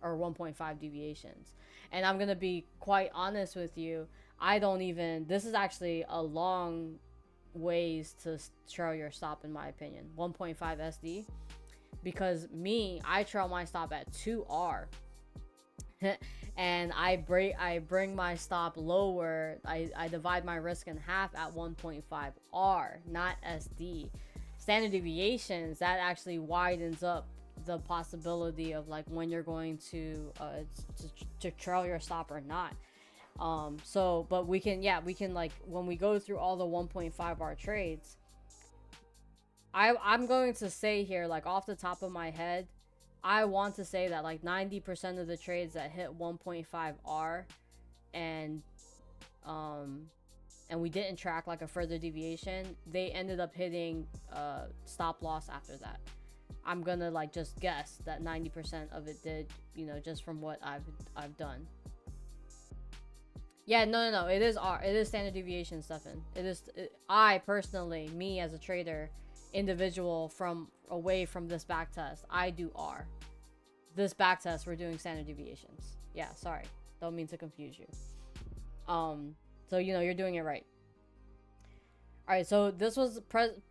or 1.5 deviations. And I'm gonna be quite honest with you, this is actually a long ways to trail your stop, in my opinion, 1.5 SD, because I trail my stop at 2R. And I bring my stop lower. I divide my risk in half at 1.5R, not SD. Standard deviations, that actually widens up the possibility of like when you're going to trail your stop or not. But we can like, when we go through all the 1.5R trades, I'm going to say here, like off the top of my head, I want to say that like 90% of the trades that hit 1.5R and we didn't track like a further deviation, they ended up hitting stop loss after that. I'm gonna like just guess that 90% of it did, just from what I've done. Yeah, no. It is R. It is standard deviation, Stefan. It is. I personally, me as a trader, individual from away from this back test, I do R. This back test, we're doing standard deviations. Yeah, sorry. Don't mean to confuse you. So you know you're doing it right. All right, so this was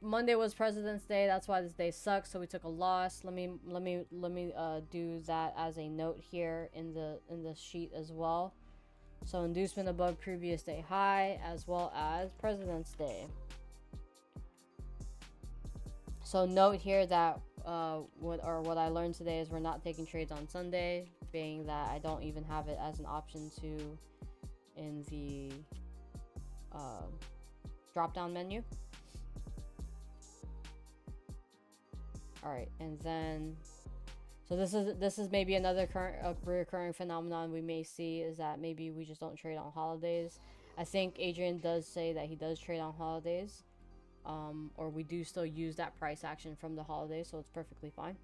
Monday was President's Day. That's why this day sucks. So we took a loss. Let me do that as a note here in the sheet as well. So inducement above previous day high as well as President's Day. So note here that what I learned today is we're not taking trades on Sunday, being that I don't even have it as an option to in the drop down menu. All right, and then so this is maybe another recurring phenomenon we may see, is that maybe we just don't trade on holidays. I think Adrian does say that he does trade on holidays, or we do still use that price action from the holidays, so it's perfectly fine.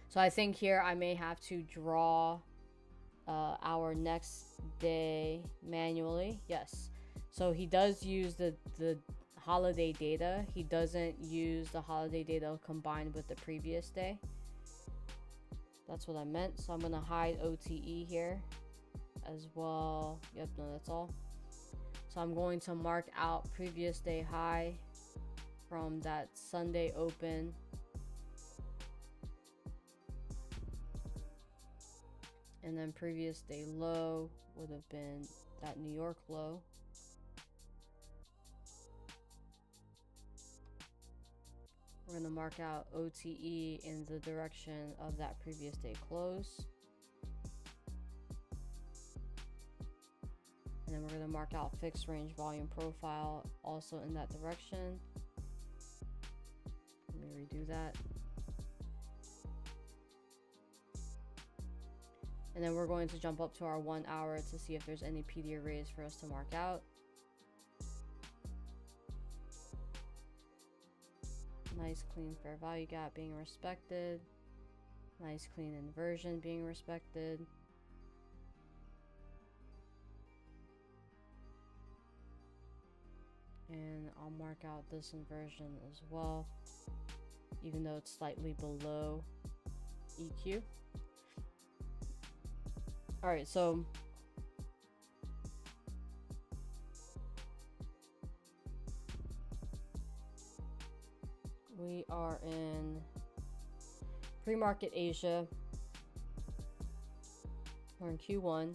So I think here I may have to draw our next day manually. Yes. So he does use the holiday data. He doesn't use the holiday data combined with the previous day. That's what I meant. So I'm going to hide OTE here as well. Yep, no, that's all. So I'm going to mark out previous day high from that Sunday open. And then previous day low would have been that New York low. We're going to mark out OTE in the direction of that previous day close. And then we're going to mark out fixed range volume profile also in that direction. Let me redo that. And then we're going to jump up to our 1 hour to see if there's any PD arrays for us to mark out. Nice clean fair value gap being respected. Nice clean inversion being respected. And I'll mark out this inversion as well, even though it's slightly below EQ. All right, so we are in pre-market Asia. We're in Q1.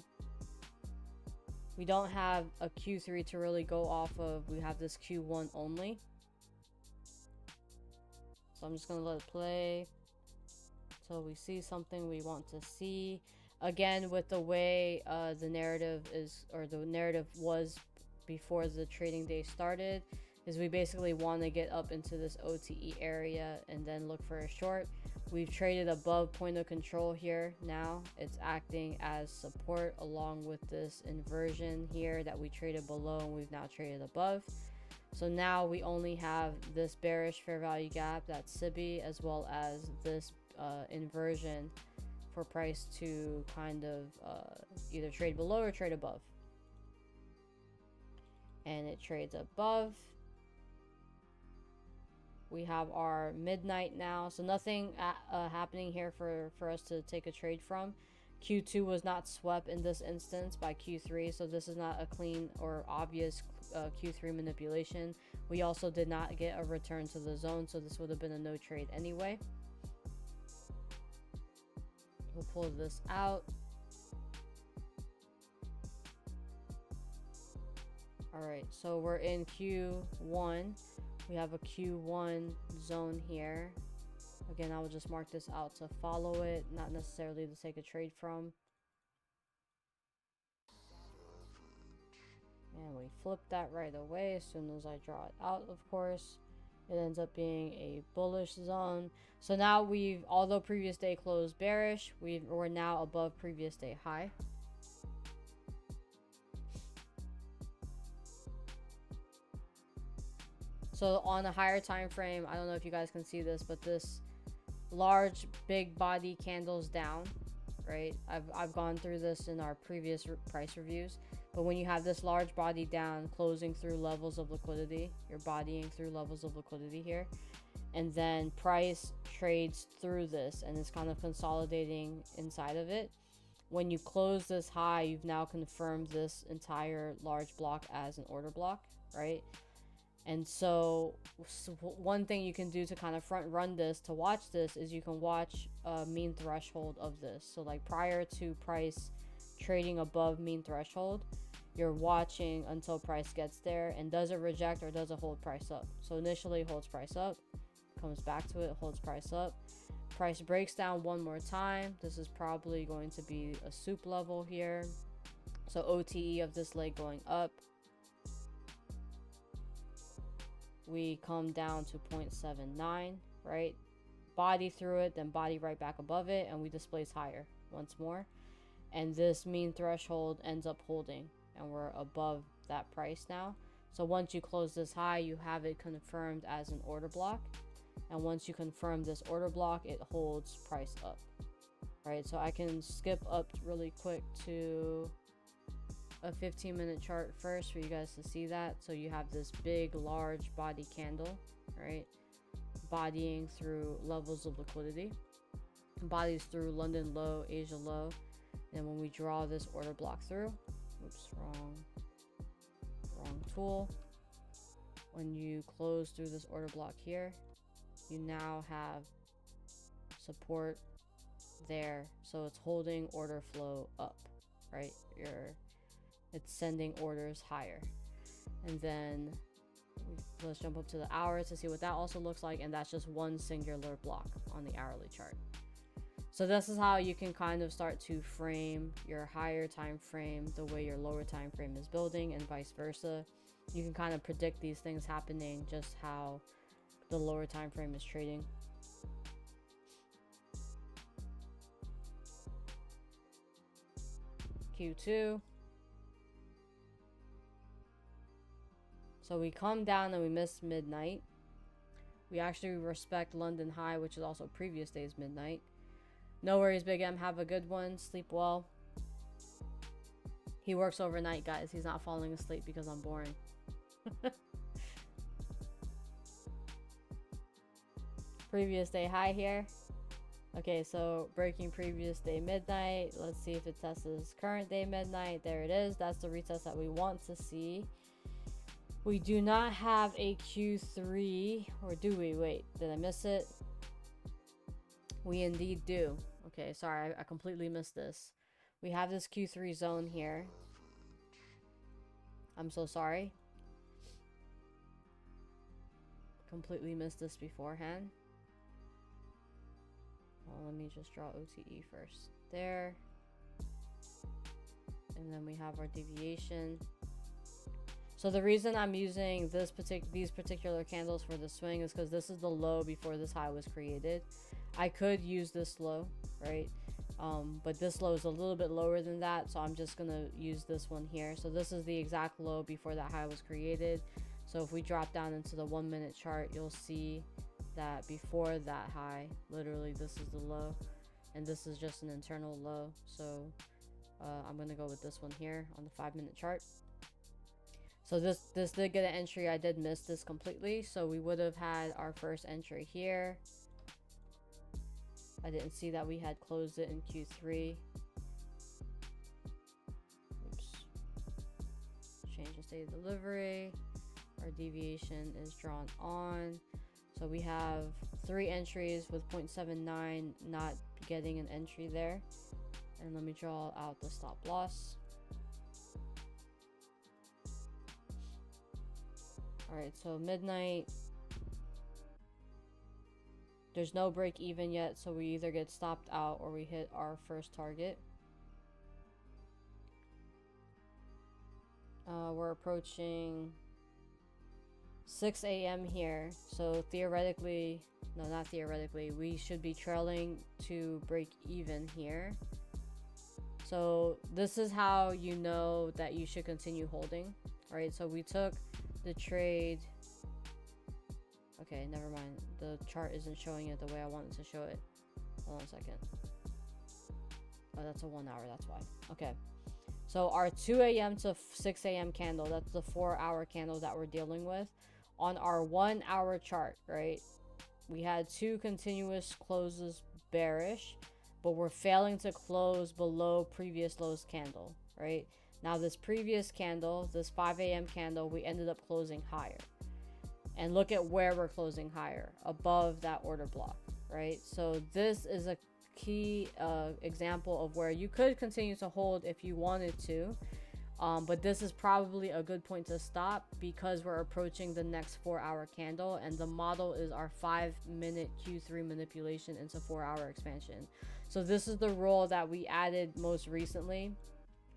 We don't have a Q3 to really go off of. We have this Q1 only. So I'm just going to let it play until we see something we want to see. Again, with the way the narrative is, or the narrative was before the trading day started, is we basically want to get up into this OTE area and then look for a short. We've traded above point of control here. Now it's acting as support along with this inversion here that we traded below and we've now traded above. So now we only have this bearish fair value gap, that's SIBI, as well as this inversion for price to kind of either trade below or trade above. And it trades above. We have our midnight now, so nothing happening here for us to take a trade from. Q2 was not swept in this instance by Q3, so this is not a clean or obvious Q3 manipulation. We also did not get a return to the zone, so this would have been a no trade anyway. We'll pull this out. All right, so we're in Q1. We have a Q1 zone here. Again, I will just mark this out to follow it, not necessarily to take a trade from. And we flip that right away as soon as I draw it out, of course. It ends up being a bullish zone. So now we've, although previous day closed bearish, we're now above previous day high. So on a higher time frame, I don't know if you guys can see this, but this large big body candles down right? I've gone through this in our previous price reviews. But when you have this large body down, closing through levels of liquidity, you're bodying through levels of liquidity here. And then price trades through this and is kind of consolidating inside of it. When you close this high, you've now confirmed this entire large block as an order block, right? And so one thing you can do to kind of front run this, to watch this, is you can watch a mean threshold of this. So like prior to price trading above mean threshold, you're watching until price gets there, and does it reject or does it hold price up? So initially holds price up, comes back to it, holds price up. Price breaks down one more time. This is probably going to be a soup level here. So OTE of this leg going up. We come down to 0.79, right? Body through it, then body right back above it, and we displace higher once more. And this mean threshold ends up holding, and we're above that price now. So once you close this high, you have it confirmed as an order block. And once you confirm this order block, it holds price up, right? So I can skip up really quick to a 15-minute chart first for you guys to see that. So you have this big large body candle, right, bodying through levels of liquidity, bodies through London low, Asia low. And when we draw this order block through, oops, wrong tool, when you close through this order block here, you now have support there. So it's holding order flow up, right? It's sending orders higher. And then let's jump up to the hours to see what that also looks like. And that's just one singular block on the hourly chart. So this is how you can kind of start to frame your higher time frame the way your lower time frame is building, and vice versa. You can kind of predict these things happening, just how the lower time frame is trading. Q2. So we come down and we miss midnight. We actually respect London high, which is also previous day's midnight. No worries, Big M. Have a good one. Sleep well. He works overnight, guys. He's not falling asleep because I'm boring. Previous day high here. Okay, so breaking previous day midnight. Let's see if it tests current day midnight. There it is. That's the retest that we want to see. We do not have a Q3, or do we? Wait, did I miss it? We indeed do. Okay, sorry, I completely missed this. We have this Q3 zone here. I'm so sorry. Completely missed this beforehand. Well, let me just draw OTE first. There. And then we have our deviation. So the reason I'm using these particular candles for the swing is because this is the low before this high was created. I could use this low, right? But this low is a little bit lower than that, so I'm just gonna use this one here. So this is the exact low before that high was created. So if we drop down into the 1 minute chart, you'll see that before that high, literally this is the low, and this is just an internal low. So I'm gonna go with this one here on the 5 minute chart. So this did get an entry. I did miss this completely, so we would have had our first entry here. I didn't see that we had closed it in Q3. Oops. Change the state of delivery. Our deviation is drawn on. So we have 3 entries with 0.79 not getting an entry there. And let me draw out the stop loss. Alright, so midnight. There's no break even yet, so we either get stopped out or we hit our first target. We're approaching 6 a.m. here, so theoretically, no, not theoretically, we should be trailing to break even here. So this is how you know that you should continue holding, right? So we took the trade. Okay, never mind. The chart isn't showing it the way I wanted to show it. Hold on a second. Oh, that's a 1 hour, that's why. Okay. So our 2 a.m. to 6 a.m. candle, that's the 4-hour candle that we're dealing with. On our 1 hour chart, right? We had 2 continuous closes bearish, but we're failing to close below previous lows candle, right? Now this previous candle, this 5 a.m. candle, we ended up closing higher. And look at where we're closing higher, above that order block, right? So this is a key example of where you could continue to hold if you wanted to, but this is probably a good point to stop because we're approaching the next 4-hour candle, and the model is our 5-minute Q3 manipulation into 4-hour expansion. So this is the rule that we added most recently,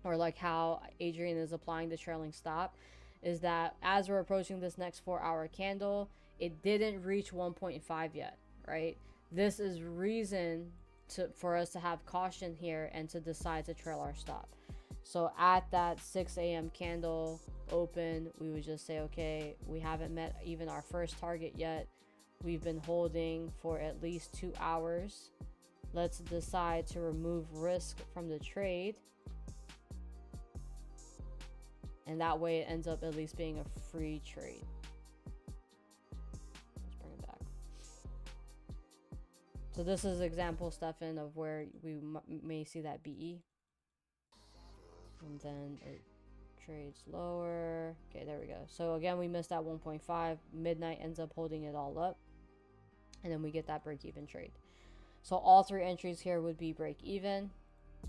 or like how Adrian is applying the trailing stop, is that as we're approaching this next 4-hour candle, it didn't reach 1.5 yet, right? This is reason for us to have caution here and to decide to trail our stop. So at that 6 a.m. candle open, we would just say, okay, we haven't met even our first target yet. We've been holding for at least 2 hours. Let's decide to remove risk from the trade. And that way it ends up at least being a free trade. Let's bring it back. So this is example, Stefan, of where we may see that BE. And then it trades lower. Okay, there we go. So again, we missed that 1.5. Midnight ends up holding it all up. And then we get that break-even trade. So all 3 entries here would be break-even.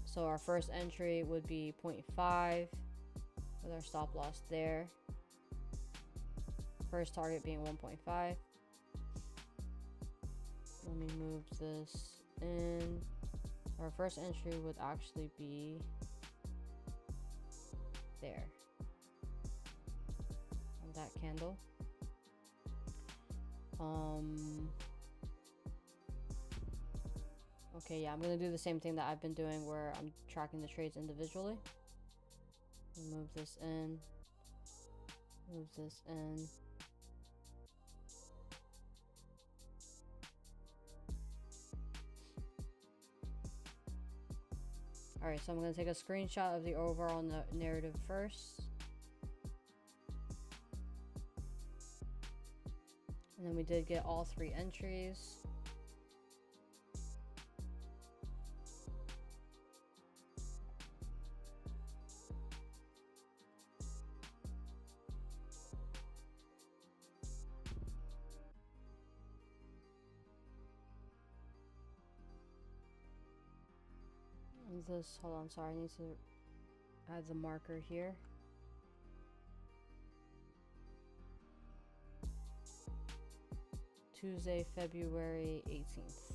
So our first entry would be 0.5 with our stop loss there. First target being 1.5. Let me move this in. Our first entry would actually be there on that candle. Okay, yeah, I'm gonna do the same thing that I've been doing where I'm tracking the trades individually. Move this in, move this in. All right, so I'm going to take a screenshot of the overall narrative first. And then we did get all 3 entries. This, hold on, sorry, I need to add the marker here. Tuesday, February 18th.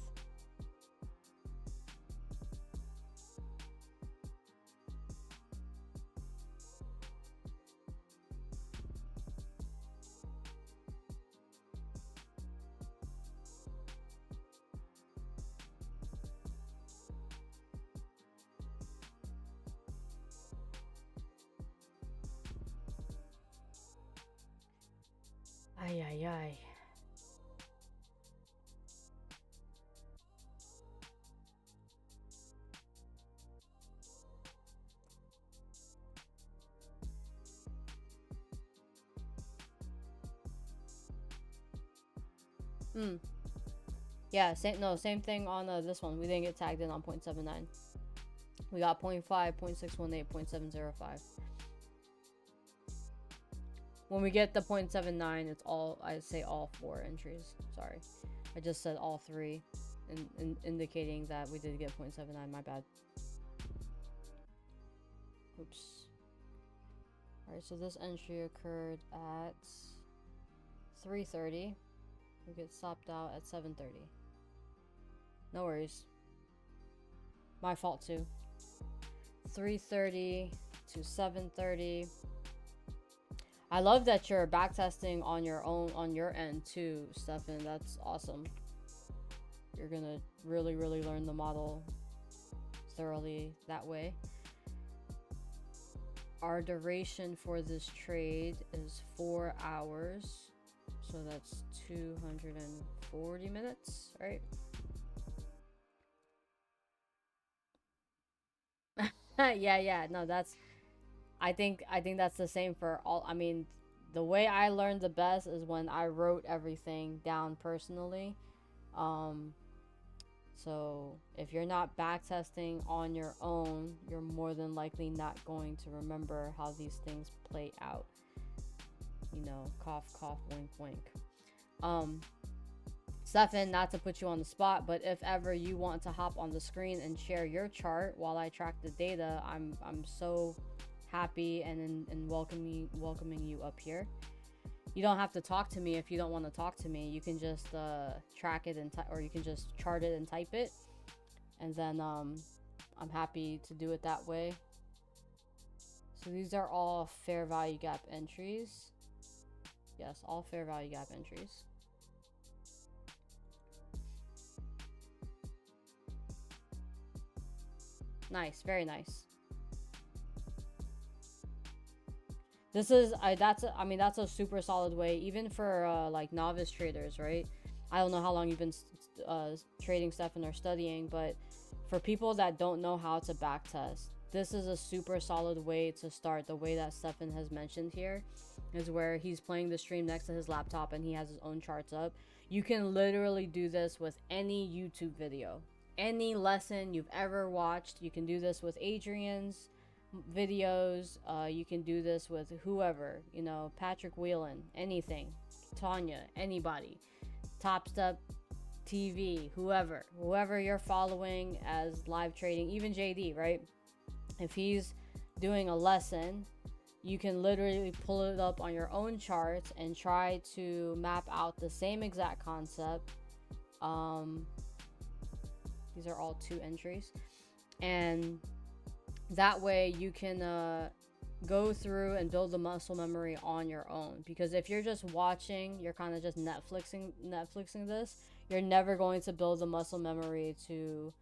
Ay, ay, ay. Yeah, same thing on this one. We didn't get tagged in on 0.79. We got 0.5, 0.618, 0.705. When we get the 0.79, it's all, I say all 4 entries. Sorry. I just said all 3, indicating that we did get 0.79. My bad. Oops. Alright, so this entry occurred at 3:30. We get stopped out at 7:30. No worries. My fault too. 3:30 to 7:30. I love that you're backtesting on your own, on your end too, Stefan. That's awesome. You're gonna really learn the model thoroughly that way. Our duration for this trade is 4 hours. So that's 240 minutes, right? Yeah. No, I think that's the same for all. I mean, the way I learned the best is when I wrote everything down personally. Um, so if you're not backtesting on your own, you're more than likely not going to remember how these things play out. You know, cough, cough, wink, wink. Um, Stefan, not to put you on the spot, but if ever you want to hop on the screen and share your chart while I track the data, I'm so happy and welcoming you up here. You don't have to talk to me if you don't want to talk to me. You can just track it and or you can just chart it and type it, and then I'm happy to do it that way. So these are all fair value gap entries. Yes, all fair value gap entries. Nice, very nice. This is I mean that's a super solid way even for like novice traders, right? I don't know how long you've been trading stuff and or studying, but for people that don't know how to backtest, this is a super solid way to start. The way that Stefan has mentioned here is where he's playing the stream next to his laptop and he has his own charts up. You can literally do this with any YouTube video, any lesson you've ever watched. You can do this with Adrian's videos. You can do this with whoever, you know, Patrick Whelan, anything, Tanya, anybody, Top Step TV, whoever you're following as live trading, even JD, right? If he's doing a lesson, you can literally pull it up on your own charts and try to map out the same exact concept. These are all 2 entries, and that way you can go through and build the muscle memory on your own. Because if you're just watching, you're kind of just Netflixing this, you're never going to build the muscle memory to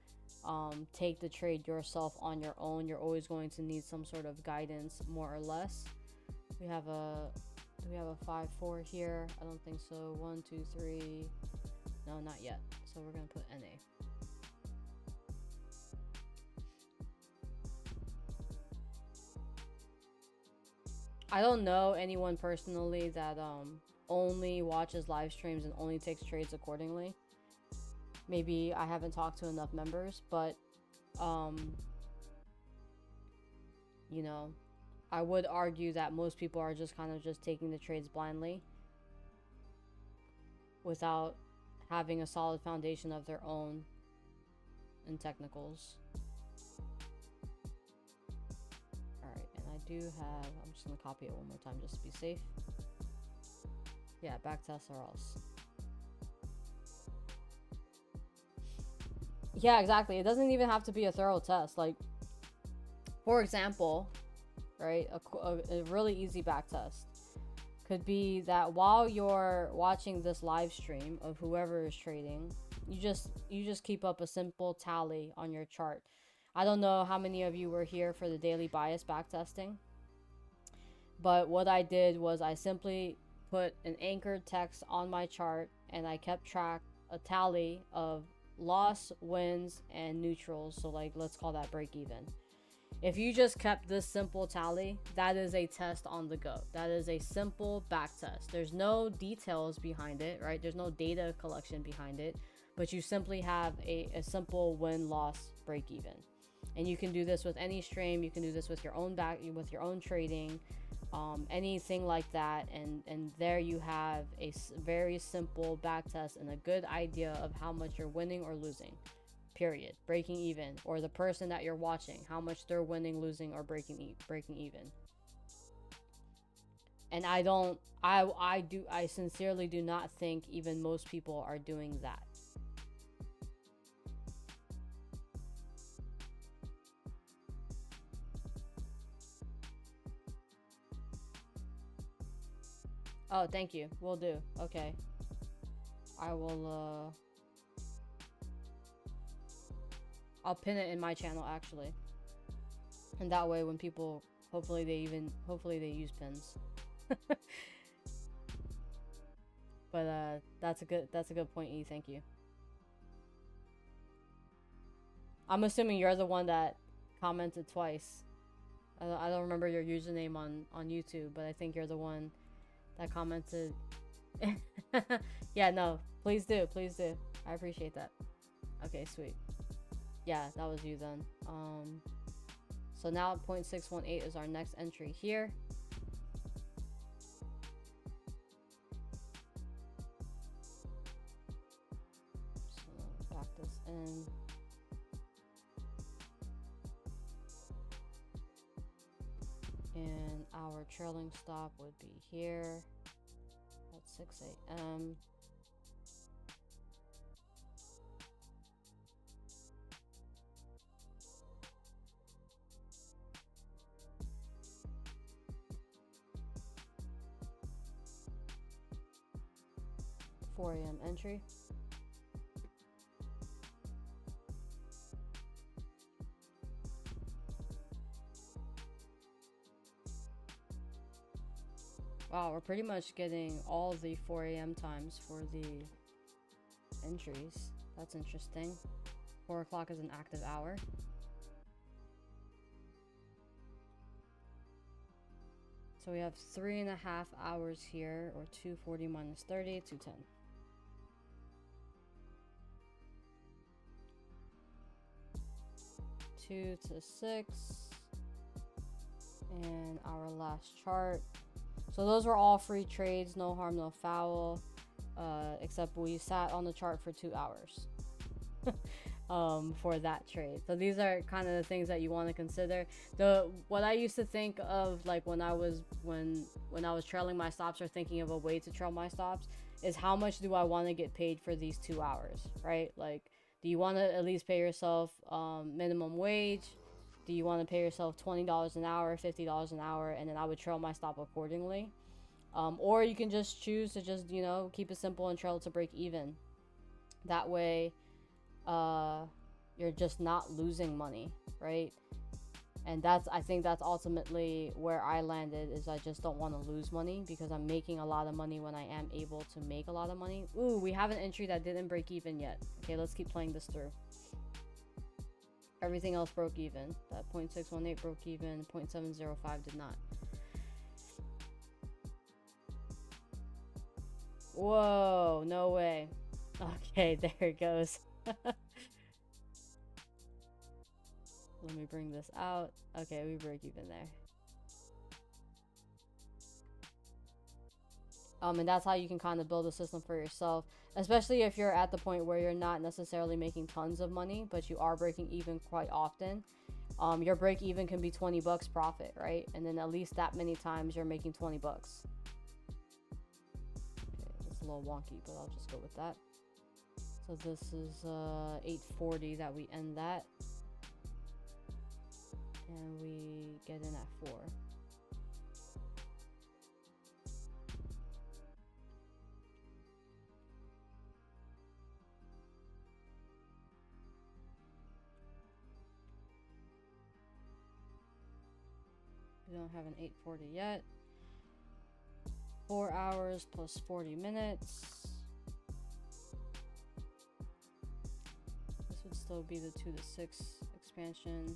take the trade yourself on your own. You're always going to need some sort of guidance, more or less. Do we have a 5-4 here? I don't think so. 1 2 3. No, not yet. So we're gonna put NA. I don't know anyone personally that only watches live streams and only takes trades accordingly. Maybe I haven't talked to enough members, but you know, I would argue that most people are just kind of just taking the trades blindly without having a solid foundation of their own in technicals. Alright, and I do have, I'm just gonna copy it one more time just to be safe. Yeah, backtest or else. Yeah, exactly. It doesn't even have to be a thorough test. Like, for example, right, a really easy backtest could be that while you're watching this live stream of whoever is trading, you just keep up a simple tally on your chart. I don't know how many of you were here for the daily bias backtesting, but what I did was I simply put an anchored text on my chart and I kept track, a tally of loss, wins, and neutrals. So like, let's call that break even. If you just kept this simple tally, that is a test on the go. That is a simple back test. There's no details behind it, right? There's no data collection behind it, but you simply have a simple win, loss, break even. And you can do this with any stream. You can do this with your own trading, anything like that. And there you have a very simple back test and a good idea of how much you're winning or losing. Period. Breaking even, or the person that you're watching, how much they're winning, losing, or breaking even. And I sincerely do not think even most people are doing that. Oh, thank you. Will do. Okay. I will I'll pin it in my channel actually, and that way when people hopefully they use pins. But that's a good point, E. Thank you. I'm assuming you're the one that commented twice. I don't remember your username on YouTube, but I think you're the one that commented. Yeah, no, please do, please do. I appreciate that. Okay, sweet. Yeah, that was you then. So now 0.618 is our next entry here. So back this in. And our trailing stop would be here at 6 a.m. .4 a.m. entry. Wow, we're pretty much getting all the 4 a.m. times for the entries. That's interesting. 4 o'clock is an active hour. So we have 3.5 hours here, or 240 minus 30, 210. 2 to 6. And our last chart. So those were all free trades, no harm, no foul, except we sat on the chart for 2 hours for that trade. So these are kind of the things that you want to consider. What I used to think of, like when I was trailing my stops or thinking of a way to trail my stops, is how much do I want to get paid for these 2 hours, right? Like, do you want to at least pay yourself minimum wage? Do you want to pay yourself $20 an hour, $50 an hour, and then I would trail my stop accordingly? Or you can just choose to just, you know, keep it simple and trail to break even. That way, you're just not losing money, right? And I think that's ultimately where I landed, is I just don't want to lose money because I'm making a lot of money when I am able to make a lot of money. Ooh, we have an entry that didn't break even yet. Okay, let's keep playing this through. Everything else broke even. That 0.618 broke even. 0.705 did not. Whoa, no way. Okay, there it goes. Let me bring this out. Okay, we break even there. And that's how you can kind of build a system for yourself, especially if you're at the point where you're not necessarily making tons of money, but you are breaking even quite often. Your break even can be 20 bucks profit, right? And then at least that many times you're making 20 bucks. Okay, it's a little wonky, but I'll just go with that. So this is 840 that we end that. And we get in at 4. We don't have an 840 yet. 4 hours plus 40 minutes. This would still be the 2 to 6 expansion.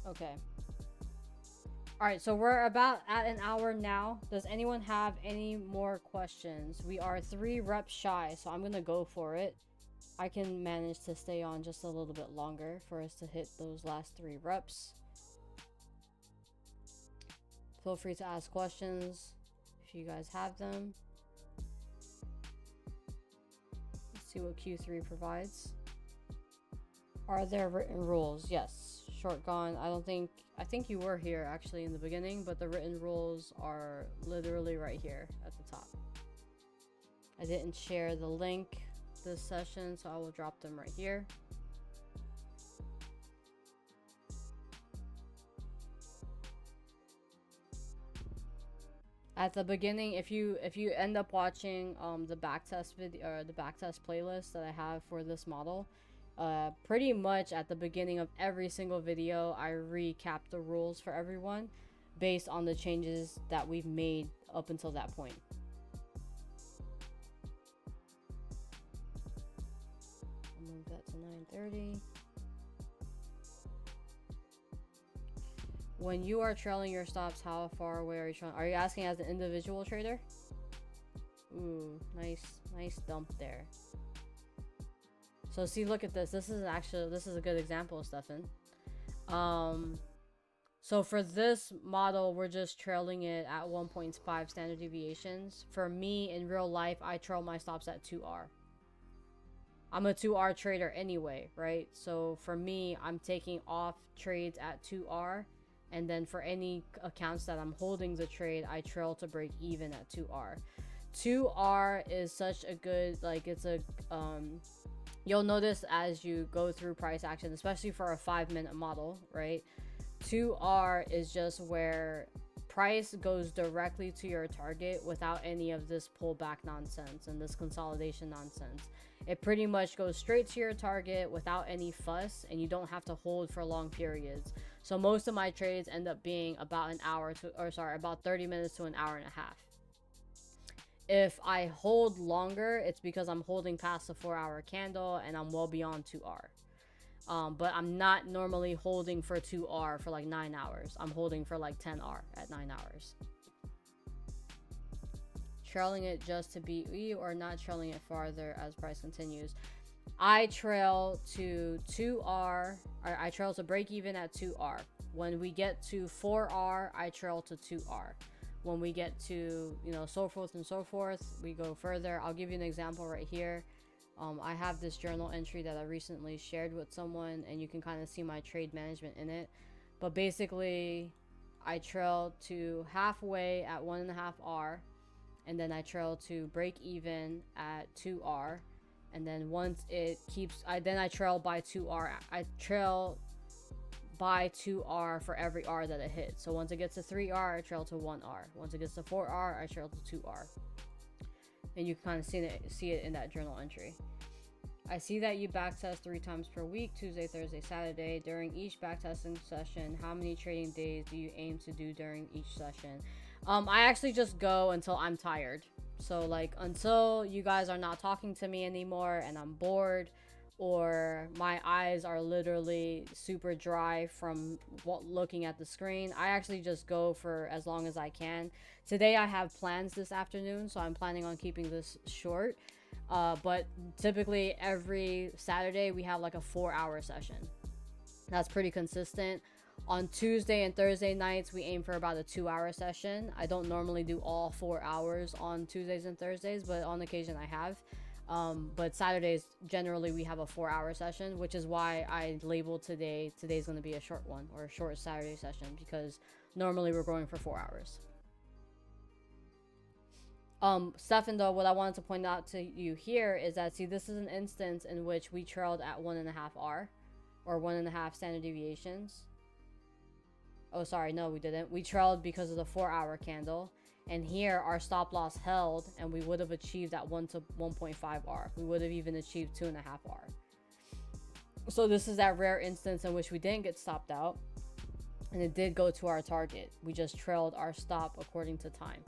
Okay. Alright, so we're about at an hour now. Does anyone have any more questions? We are 3 reps shy, so I'm going to go for it. I can manage to stay on just a little bit longer for us to hit those last 3 reps. Feel free to ask questions if you guys have them. Let's see what Q3 provides. Are there written rules? Yes. Short gone. I think you were here actually in the beginning, but the written rules are literally right here at the top. I didn't share the link this session, so I will drop them right here. At the beginning, if you end up watching the backtest video or the backtest playlist that I have for this model, pretty much at the beginning of every single video I recap the rules for everyone based on the changes that we've made up until that point. I'll move that to 9:30. When you are trailing your stops, how far away are you trailing? Are you asking as an individual trader? Ooh, nice dump there. So see, look at this. This is a good example, Stefan. So for this model, we're just trailing it at 1.5 standard deviations. For me, in real life, I trail my stops at 2R. I'm a 2R trader anyway, right? So for me, I'm taking off trades at 2R. And then for any accounts that I'm holding the trade, I trail to break even at 2R. 2R is such a good, like, it's a, you'll notice as you go through price action, especially for a 5-minute model, right? 2R is just where price goes directly to your target without any of this pullback nonsense and this consolidation nonsense. It pretty much goes straight to your target without any fuss, and you don't have to hold for long periods. So most of my trades end up being about about 30 minutes to an hour and a half. If I hold longer, it's because I'm holding past the 4-hour candle and I'm well beyond 2R. But I'm not normally holding for 2R for like 9 hours. I'm holding for like 10R at 9 hours. Trailing it just to beat E or not trailing it farther as price continues. I trail to 2R, or I trail to break even at 2R. When we get to 4R, I trail to 2R. When we get to, so forth and so forth, we go further. I'll give you an example right here. I have this journal entry that I recently shared with someone, and you can kind of see my trade management in it. But basically, I trail to halfway at 1.5R, and then I trail to break even at 2R. And then once it keeps, I trail by 2R. I trail by 2R for every R that it hits. So once it gets to 3R, I trail to 1R. Once it gets to 4R, I trail to 2R. And you can kind of see it in that journal entry. I see that you backtest 3 times per week, Tuesday, Thursday, Saturday. During each backtesting session, how many trading days do you aim to do during each session? I actually just go until I'm tired. So like until you guys are not talking to me anymore and I'm bored, or my eyes are literally super dry from looking at the screen, I actually just go for as long as I can. Today I have plans this afternoon, so I'm planning on keeping this short. But typically every Saturday we have like a 4-hour session. That's pretty consistent. On Tuesday and Thursday nights, we aim for about a 2-hour session. I don't normally do all 4 hours on Tuesdays and Thursdays, but on occasion I have. But Saturdays, generally we have a 4-hour session, which is why I labeled today's going to be a short one, or a short Saturday session, because normally we're going for 4 hours. Stefan, though, what I wanted to point out to you here is that, see, this is an instance in which we trailed at 1.5R, or 1.5 standard deviations. Oh, sorry, no, we didn't. We trailed because of the 4-hour candle. And here, our stop loss held, and we would have achieved at 1 to 1.5R. We would have even achieved 2.5R. So this is that rare instance in which we didn't get stopped out, and it did go to our target. We just trailed our stop according to time.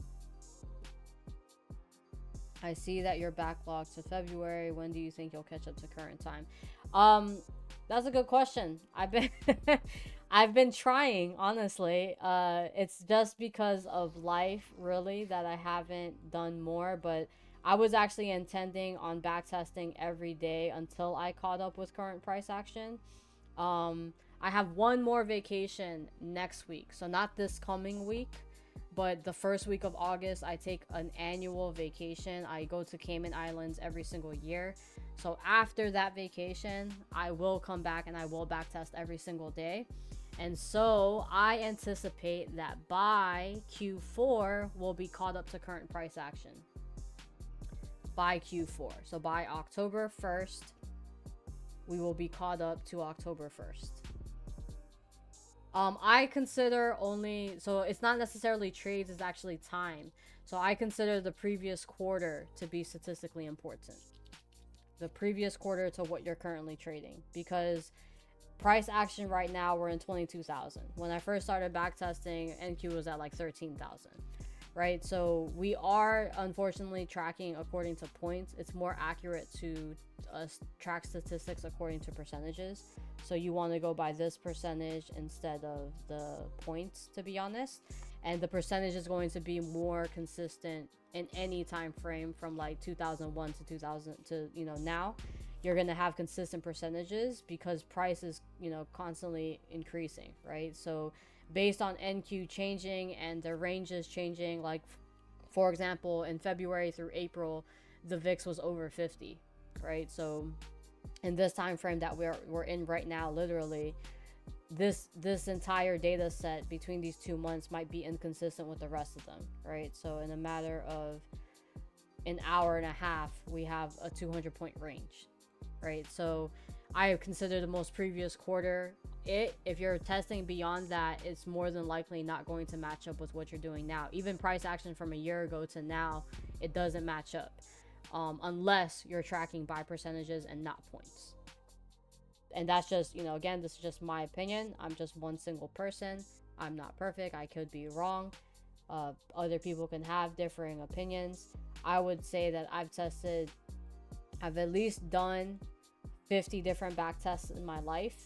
I see that you're backlogged to February. When do you think you'll catch up to current time? That's a good question. I've been trying, honestly. It's just because of life, really, that I haven't done more. But I was actually intending on backtesting every day until I caught up with current price action. I have one more vacation next week. So not this coming week, but the first week of August, I take an annual vacation. I go to Cayman Islands every single year. So after that vacation, I will come back and I will backtest every single day. And so I anticipate that by Q4, we'll be caught up to current price action. By Q4. So by October 1st, we will be caught up to October 1st. I consider only, so it's not necessarily trades, it's actually time. So I consider the previous quarter to be statistically important. The previous quarter to what you're currently trading. Because price action right now, we're in 22,000. When I first started backtesting, NQ was at like 13,000. right? So we are unfortunately tracking according to points. It's more accurate to track statistics according to percentages. So you want to go by this percentage instead of the points, to be honest. And the percentage is going to be more consistent in any time frame from like 2001 to 2000 to, you know, now. You're going to have consistent percentages because price is, you know, constantly increasing, right? So based on NQ changing and the ranges changing, like for example, in February through April, the VIX was over 50, right? So in this time frame that we're in right now, literally this entire data set between these 2 months might be inconsistent with the rest of them, right? So in a matter of an hour and a half, we have a 200-point range, right? So I consider the most previous quarter if you're testing beyond that, it's more than likely not going to match up with what you're doing now. Even price action from a year ago to now, it doesn't match up, unless you're tracking by percentages and not points. And that's just, you know, again, this is just my opinion. I'm just one single person. I'm not perfect. I could be wrong. Other people can have differing opinions. I would say that I've at least done 50 different back tests in my life.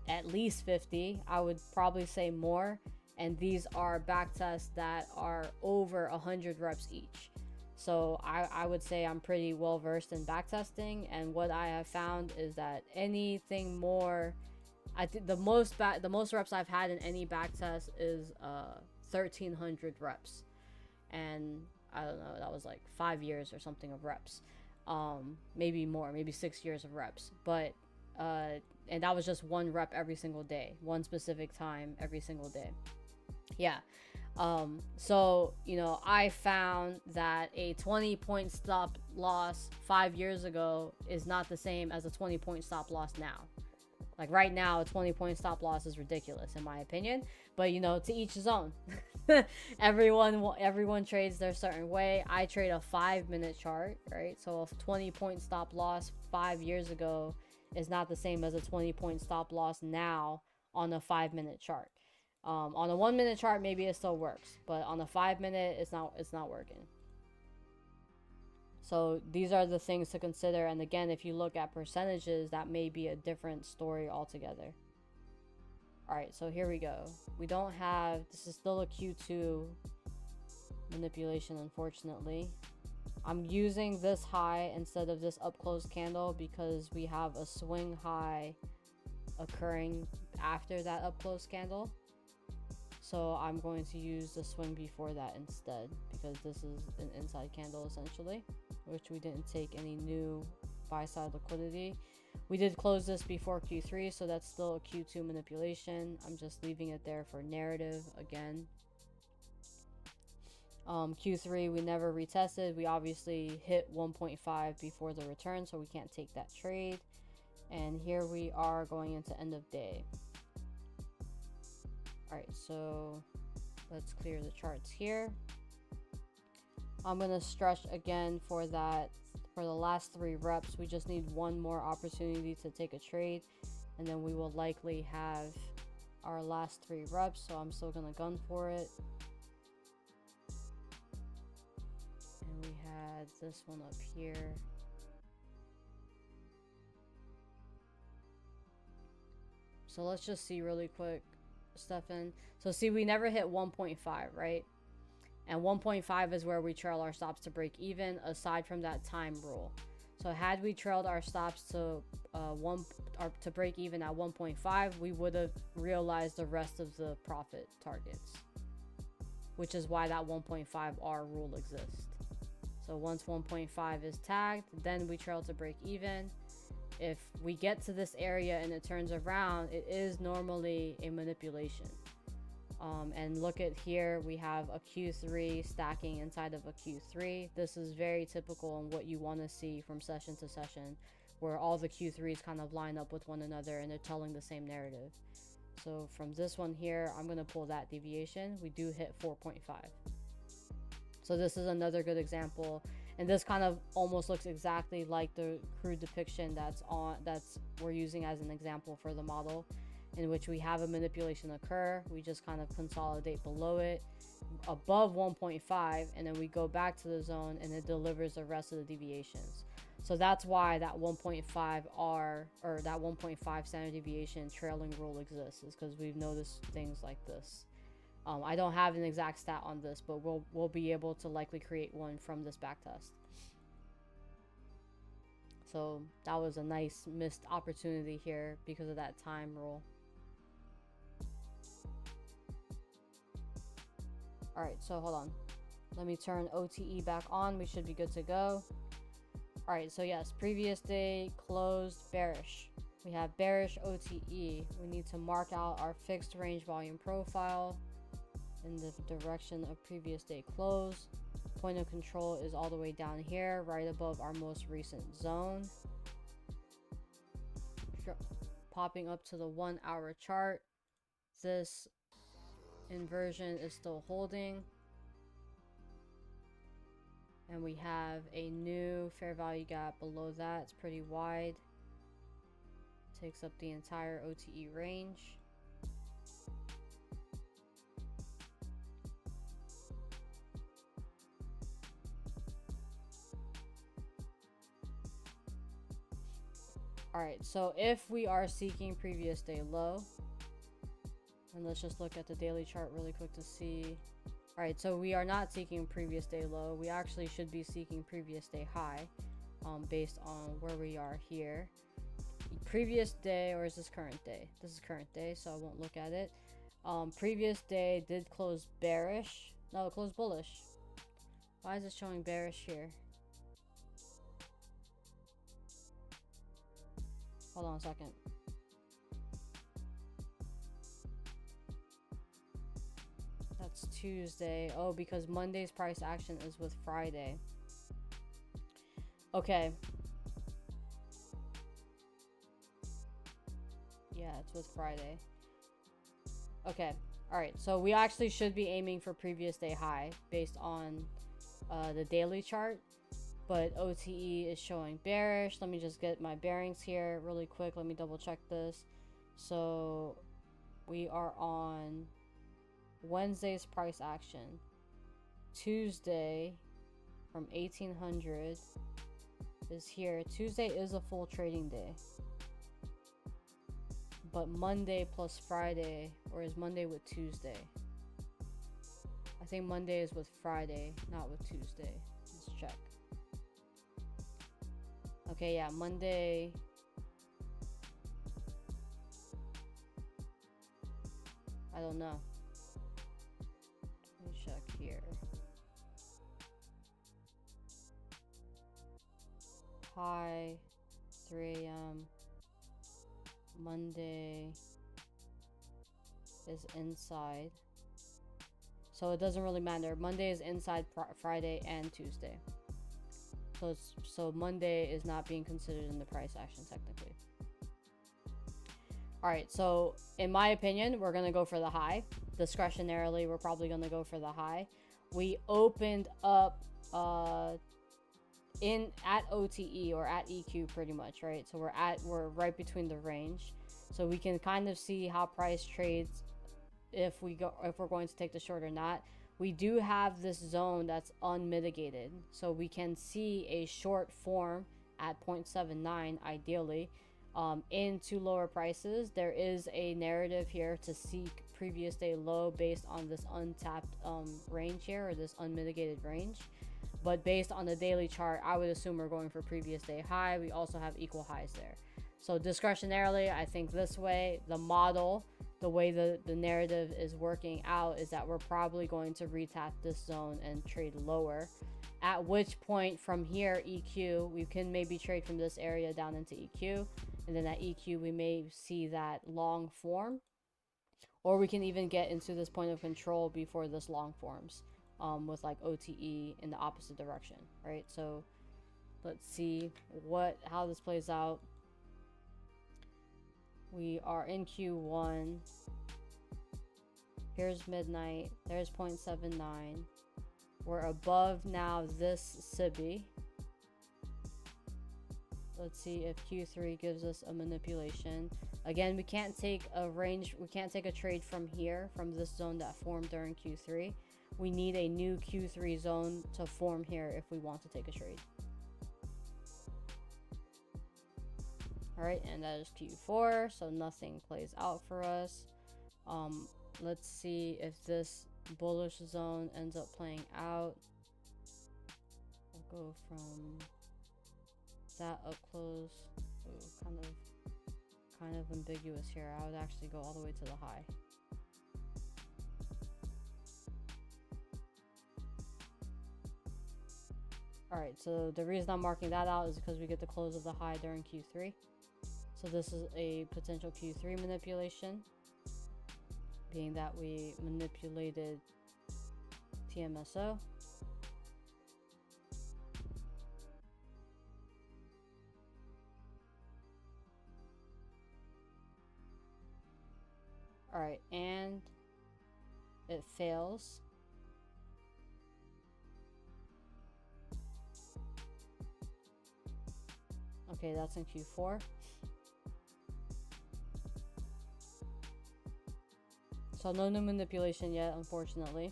At least 50. I would probably say more. And these are back tests that are over 100 reps each. So I would say I'm pretty well versed in back testing. And what I have found is that anything more, I think the most reps I've had in any back test is 1,300 reps. And I don't know, that was like 5 years or something of reps. Maybe more, maybe 6 years of reps. But and that was just one rep every single day, one specific time every single day. Yeah. So, you know, I found that a 20-point stop loss 5 years ago is not the same as a 20-point stop loss now. Like right now, a 20-point stop loss is ridiculous in my opinion, but you know, to each his own. Everyone trades their certain way. I trade a 5-minute chart, right? So a 20-point stop loss 5 years ago is not the same as a 20-point stop loss now on a 5-minute chart. On a 1-minute chart, maybe it still works, but on a 5-minute, it's not working. So these are the things to consider. And again, if you look at percentages, that may be a different story altogether. All right, so here we go. We don't have, this is still a Q2 manipulation, unfortunately. I'm using this high instead of this up close candle because we have a swing high occurring after that up close candle. So I'm going to use the swing before that instead, because this is an inside candle essentially, which we didn't take any new buy side liquidity. We did close this before Q3, so that's still a Q2 manipulation. I'm just leaving it there for narrative again. Q3 we never retested. We obviously hit 1.5 before the return, so we can't take that trade. And here we are going into end of day. Alright, so let's clear the charts here. I'm going to stretch again for that. For the last 3 reps, we just need one more opportunity to take a trade, and then we will likely have our last 3 reps. So I'm still going to gun for it. And we had this one up here. So let's just see really quick, Stefan. So see, we never hit 1.5, right? And 1.5 is where we trail our stops to break even, aside from that time rule. So had we trailed our stops to to break even at 1.5, we would have realized the rest of the profit targets, which is why that 1.5 R rule exists. So once 1.5 is tagged, then we trail to break even. If we get to this area and it turns around, it is normally a manipulation. And look at here, we have a Q3 stacking inside of a Q3. This is very typical in what you want to see from session to session, where all the Q3s kind of line up with one another and they're telling the same narrative. So from this one here, I'm going to pull that deviation. We do hit 4.5. So this is another good example. And this kind of almost looks exactly like the crude depiction that's we're using as an example for the model. in which we have a manipulation occur. We just kind of consolidate below it above 1.5, and then we go back to the zone and it delivers the rest of the deviations. So that's why that 1.5R or that 1.5 standard deviation trailing rule exists, is because we've noticed things like this. I don't have an exact stat on this, but we'll be able to likely create one from this backtest. So that was a nice missed opportunity here because of that time rule. All right, so hold on. Let me turn OTE back on. We should be good to go. All right, so yes, previous day closed bearish. We have bearish OTE. We need to mark out our fixed range volume profile in the direction of previous day close. Point of control is all the way down here, right above our most recent zone. Popping up to the 1 hour chart. This inversion is still holding. And we have a new fair value gap below that. It's pretty wide. Takes up the entire OTE range. All right, so if we are seeking previous day low, and let's just look at the daily chart really quick to see. All right, so we are not seeking previous day low. We actually should be seeking previous day high, based on where we are here. Previous day, or is this current day? This is current day, so I won't look at it. Previous day did close bearish. No, it closed bullish. Why is it showing bearish here? Hold on a second. That's Tuesday. Oh, because Monday's price action is with Friday. Okay. Yeah, it's with Friday. Okay. All right. So we actually should be aiming for previous day high based on the daily chart. But OTE is showing bearish. Let me just get my bearings here really quick. Let me double check this. So we are on Wednesday's price action. Tuesday from 1800 is here. Tuesday is a full trading day. But Monday plus Friday, or is Monday with Tuesday? I think Monday is with Friday, not with Tuesday. Let's check. Okay, yeah, Monday. I don't know. Let me check here. High, 3 a.m. Monday is inside. So it doesn't really matter. Monday is inside Friday and Tuesday. So Monday is not being considered in the price action technically. All right, so in my opinion, we're going to go for the high. Discretionarily, we're probably going to go for the high. We opened up at OTE or at EQ pretty much, right? So we're right between the range. So we can kind of see how price trades if we're going to take the short or not. We do have this zone that's unmitigated, so we can see a short form at 0.79 ideally into lower prices. There is a narrative here to seek previous day low based on this untapped range here, or this unmitigated range. But based on the daily chart, I would assume we're going for previous day high. We also have equal highs there. So discretionarily, I think this way, the model, the way the narrative is working out is that we're probably going to retap this zone and trade lower. At which point from here, EQ, we can maybe trade from this area down into EQ. And then at EQ, we may see that long form. Or we can even get into this point of control before this long forms. With like OTE in the opposite direction, right? So let's see how this plays out. We are in Q1. Here's midnight. There's 0.79. We're above now this SIBI. Let's see if Q3 gives us a manipulation. Again, we can't take a trade from here, from this zone that formed during Q3. We need a new Q3 zone to form here if we want to take a trade. All right, and that is Q4, so nothing plays out for us. Let's see if this bullish zone ends up playing out. We'll go from that up close. Ooh, kind of ambiguous here. I would actually go all the way to the high. All right, so the reason I'm marking that out is because we get the close of the high during Q3. So this is a potential Q3 manipulation, being that we manipulated TMSO. All right, and it fails. Okay, that's in Q4. So no new manipulation yet, unfortunately.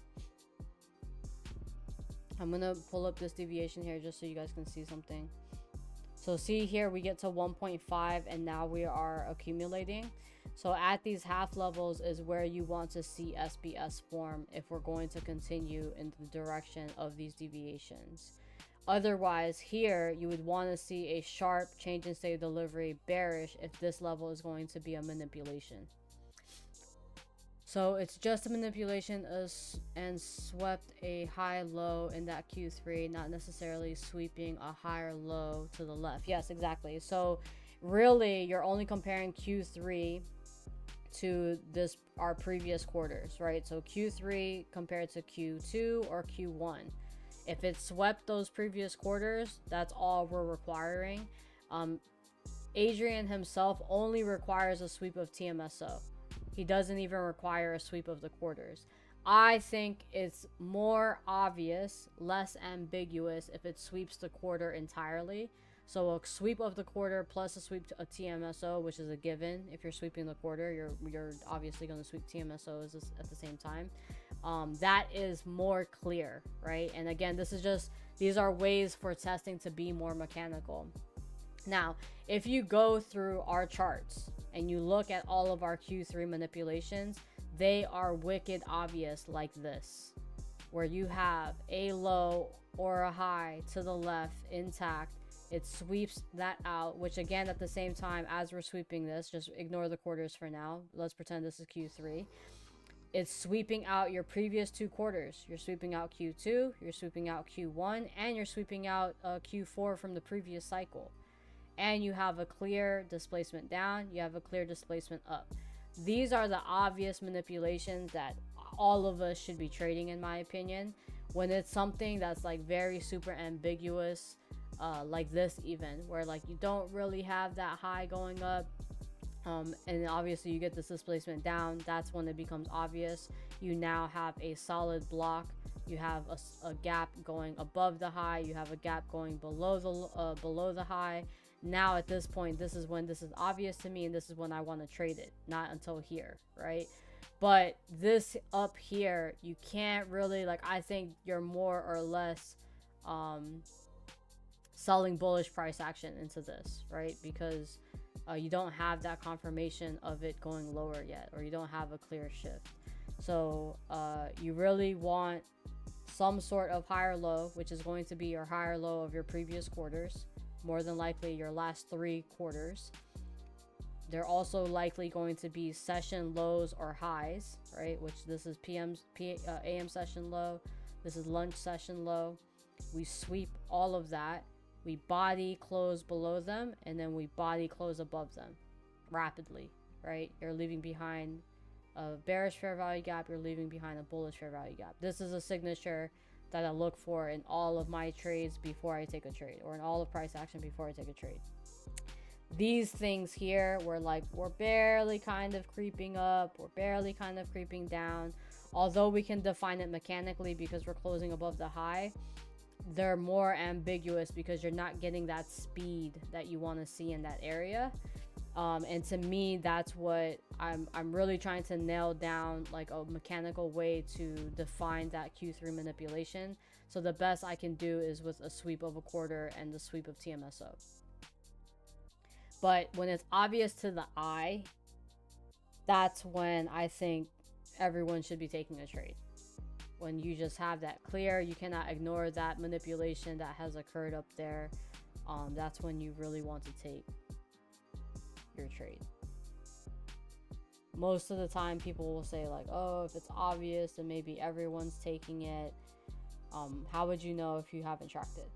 I'm gonna pull up this deviation here just so you guys can see something. So see here, we get to 1.5 and now we are accumulating. So at these half levels is where you want to see SBS form if we're going to continue in the direction of these deviations. Otherwise, here you would want to see a sharp change in state of delivery bearish if this level is going to be a manipulation. So it's just a manipulation and swept a high low in that Q3, not necessarily sweeping a higher low to the left. Yes, exactly. So really you're only comparing Q3 to our previous quarters, right? So Q3 compared to Q2 or Q1. If it swept those previous quarters, that's all we're requiring. Adrian himself only requires a sweep of TMSO. He doesn't even require a sweep of the quarters. I think it's more obvious, less ambiguous if it sweeps the quarter entirely. So a sweep of the quarter plus a sweep to a TMSO, which is a given. If you're sweeping the quarter, you're obviously going to sweep TMSOs at the same time. That is more clear, right? And again, these are ways for testing to be more mechanical. Now, if you go through our charts and you look at all of our Q3 manipulations, they are wicked obvious like this, where you have a low or a high to the left intact. It sweeps that out, which again, at the same time as we're sweeping this, just ignore the quarters for now. Let's pretend this is Q3. It's sweeping out your previous two quarters. You're sweeping out Q2, you're sweeping out Q1, and you're sweeping out Q4 from the previous cycle. And you have a clear displacement down, you have a clear displacement up. These are the obvious manipulations that all of us should be trading, in my opinion. When it's something that's like very super ambiguous, like this even, where like you don't really have that high going up, and obviously you get this displacement down, that's when it becomes obvious. You now have a solid block. You have a gap going above the high. You have a gap going below the high. Now at this point, this is when this is obvious to me, and this is when I want to trade it, not until here, right? But this up here, you can't really, like, I think you're more or less selling bullish price action into this, right? Because you don't have that confirmation of it going lower yet, or you don't have a clear shift. So you really want some sort of higher low, which is going to be your higher low of your previous quarters, more than likely your last 3 quarters. They're also likely going to be session lows or highs, right? Which this is AM session low. This is lunch session low. We sweep all of that. We body close below them, and then we body close above them rapidly, right? You're leaving behind a bearish fair value gap. You're leaving behind a bullish fair value gap. This is a signature that I look for in all of my trades before I take a trade, or in all of price action before I take a trade. These things here, we're barely kind of creeping up, we're barely kind of creeping down. Although we can define it mechanically because we're closing above the high, they're more ambiguous because you're not getting that speed that you want to see in that area. And to me, that's what I'm really trying to nail down, like a mechanical way to define that Q3 manipulation. So the best I can do is with a sweep of a quarter and the sweep of TMSO. But when it's obvious to the eye, that's when I think everyone should be taking a trade. When you just have that clear, you cannot ignore that manipulation that has occurred up there. That's when you really want to take your trade. Most of the time people will say like, oh, if it's obvious then maybe everyone's taking it. How would you know if you haven't tracked it?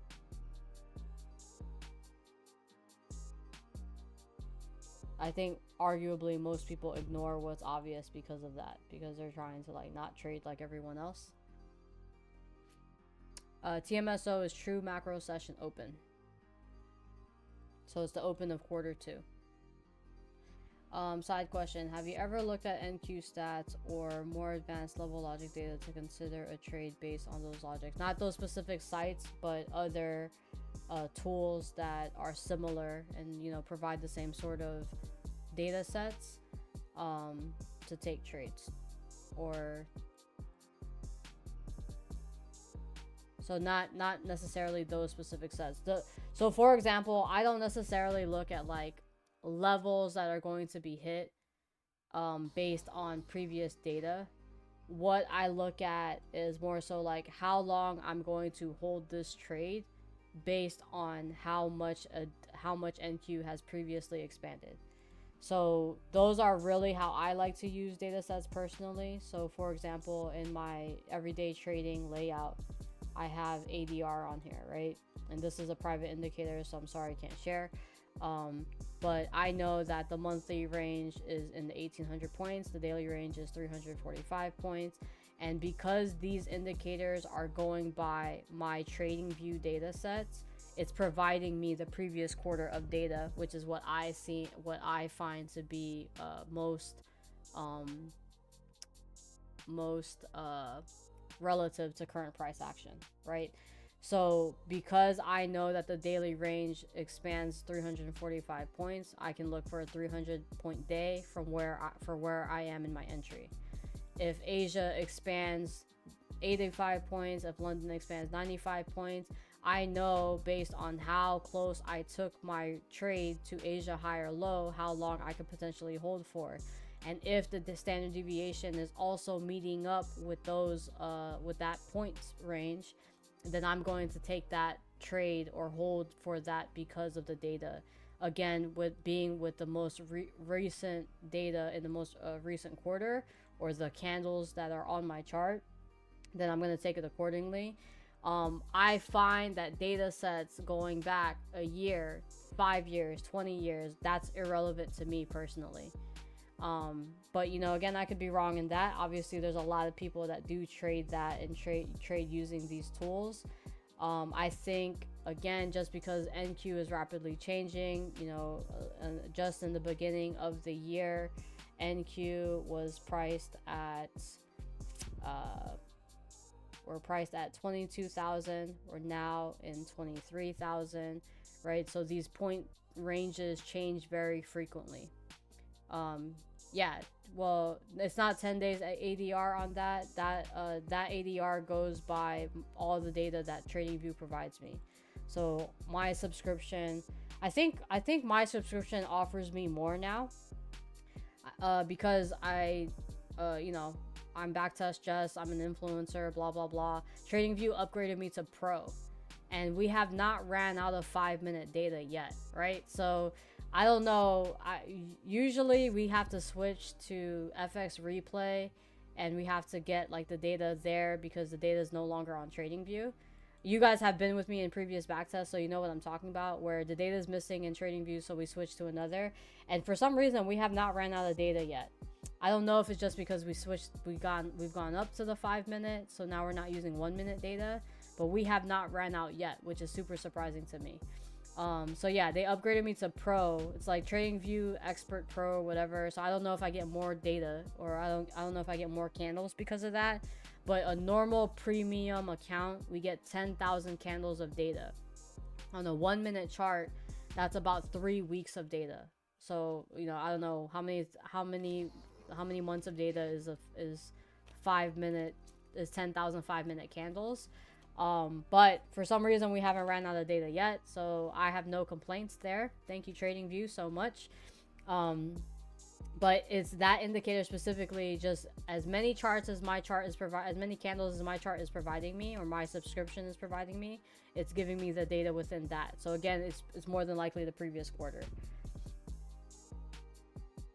I think arguably most people ignore what's obvious because of that, because they're trying to like not trade like everyone else. TMSO is true macro session open. So it's the open of quarter 2. Side question, have you ever looked at NQ stats or more advanced level logic data to consider a trade based on those logics? Not those specific sites, but other tools that are similar and, you know, provide the same sort of data sets to take trades. Or so not necessarily those specific sets. So for example, I don't necessarily look at like levels that are going to be hit based on previous data. What I look at is more so like how long I'm going to hold this trade based on how much NQ has previously expanded. So those are really how I like to use data sets personally. So for example, in my everyday trading layout, I have ADR on here, right? And this is a private indicator, so I'm sorry I can't share. But I know that the monthly range is in the 1800 points, the daily range is 345 points, and because these indicators are going by my trading view data sets, it's providing me the previous quarter of data, which is what I find to be most relative to current price action, right? So because I know that the daily range expands 345 points, I can look for a 300 point day from where I am in my entry. If Asia expands 85 points, if London expands 95 points, I know based on how close I took my trade to Asia high or low, how long I could potentially hold for. And if the standard deviation is also meeting up with those with that points range, then I'm going to take that trade or hold for that because of the data. Again, with the most recent data in the most recent quarter, or the candles that are on my chart, then I'm going to take it accordingly. I find that data sets going back a year, 5 years, 20 years, that's irrelevant to me personally. But you know, again, I could be wrong in that. Obviously there's a lot of people that do trade that and trade using these tools. I think again, just because NQ is rapidly changing, you know, just in the beginning of the year, NQ was priced at we're priced at 22,000. We're now in 23,000, right? So these point ranges change very frequently. Yeah, well, it's not 10 days ADR on that. That ADR goes by all the data that TradingView provides me. So my subscription, I think my subscription offers me more now, because you know, I'm Backtest Jess, I'm an influencer, blah blah blah. TradingView upgraded me to Pro, and we have not ran out of 5-minute data yet, right? So I don't know. Usually we have to switch to FX Replay, and we have to get like the data there because the data is no longer on TradingView. You guys have been with me in previous backtests, so you know what I'm talking about, where the data is missing in TradingView, so we switch to another. And for some reason, we have not ran out of data yet. I don't know if it's just because we've gone up to the 5-minute, so now we're not using 1-minute data, but we have not ran out yet, which is super surprising to me. So yeah, they upgraded me to pro. It's like TradingView Expert Pro or whatever. So I don't know if I get more data, or I don't know if I get more candles because of that. But a normal premium account, we get 10,000 candles of data. On a 1 minute chart, that's about 3 weeks of data. So, you know, I don't know how many months of data is 5 minute is 10,000 5-minute candles. But for some reason we haven't ran out of data yet, so I have no complaints there. Thank you TradingView so much. But it's that indicator specifically, just as many charts as my chart is as many candles as my chart is providing me, or my subscription is providing me, it's giving me the data within that. So again, it's more than likely the previous quarter.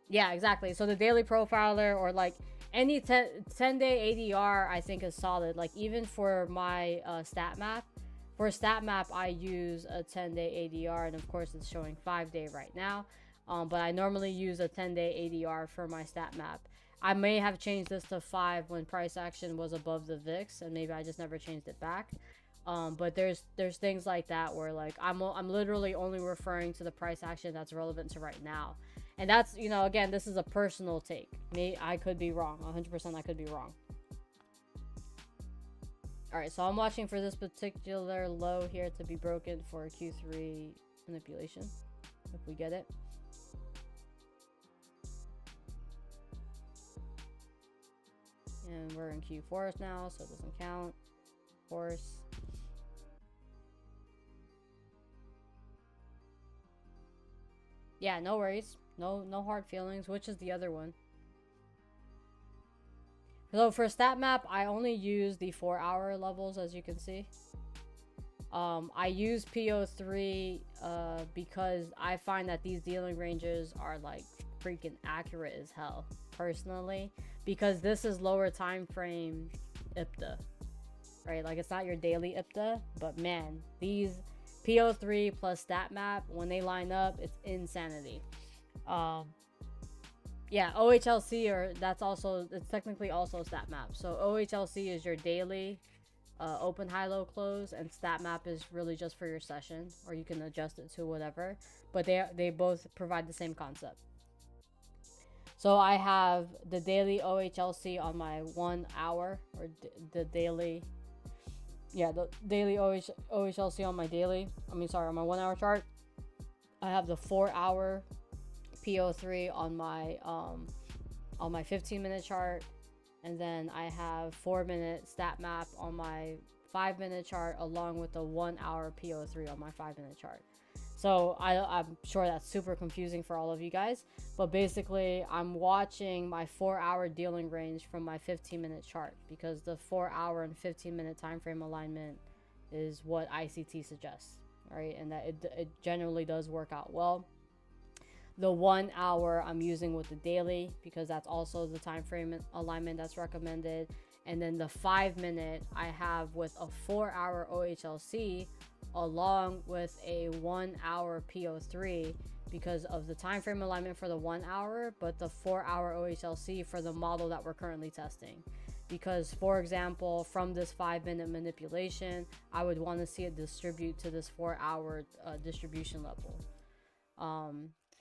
Yeah, exactly. So the daily profiler, or like any 10-day ADR, I think is solid. Like even for my stat map, for stat map I use a 10-day ADR, and of course it's showing 5-day right now. But I normally use a 10-day ADR for my stat map. I may have changed this to 5 when price action was above the VIX, and maybe I just never changed it back. But there's things like that where like I'm literally only referring to the price action that's relevant to right now. And that's, you know, again, this is a personal take. I could be wrong. 100% I could be wrong. Alright, so I'm watching for this particular low here to be broken for a Q3 manipulation, if we get it. And we're in Q4 now, so it doesn't count. Of course. Yeah, no worries. No hard feelings. Which is the other one? So for stat map, I only use the 4-hour levels, as you can see. I use PO3 because I find that these dealing ranges are like freaking accurate as hell, personally, because this is lower time frame IPTA, right? Like it's not your daily IPTA, but man, these PO3 plus stat map, when they line up, it's insanity. Yeah, OHLC, or it's technically also stat map. So OHLC is your daily open, high, low, close, and stat map is really just for your session, or you can adjust it to whatever, but they both provide the same concept. So I have the daily OHLC on my 1 hour, or the daily, yeah, the daily OHLC on my on my 1 hour chart. I have the 4-hour PO3 on my 15-minute chart, and then I have 4-minute stat map on my 5-minute chart, along with the 1-hour PO3 on my 5-minute chart. So I'm sure that's super confusing for all of you guys, but basically I'm watching my 4-hour dealing range from my 15-minute chart, because the 4-hour and 15-minute time frame alignment is what ICT suggests, right? And that it generally does work out well. The 1 hour I'm using with the daily, because that's also the time frame alignment that's recommended. And then the 5-minute I have with a 4-hour OHLC, along with a 1-hour PO3, because of the time frame alignment for the 1 hour, but the 4-hour OHLC for the model that we're currently testing. Because, for example, from this 5-minute manipulation, I would want to see it distribute to this 4-hour distribution level.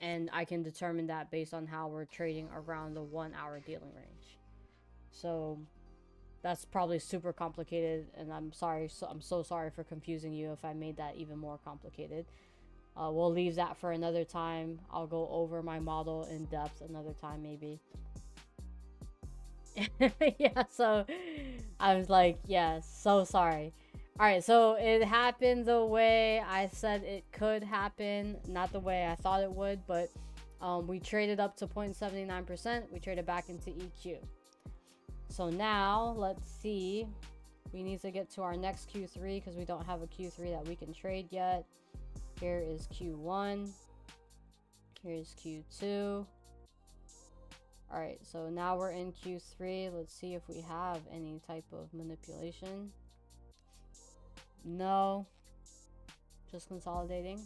And I can determine that based on how we're trading around the 1-hour dealing range. So that's probably super complicated, and I'm sorry. I'm so sorry for confusing you if I made that even more complicated. We'll leave that for another time. I'll go over my model in depth another time, maybe. Yeah, so I was like, yeah, so sorry. Alright, so it happened the way I said it could happen, not the way I thought it would, but we traded up to 0.79%. We traded back into EQ. So now, let's see. We need to get to our next Q3, because we don't have a Q3 that we can trade yet. Here is Q1. Here's Q2. Alright, so now we're in Q3. Let's see if we have any type of manipulation. No. Just consolidating.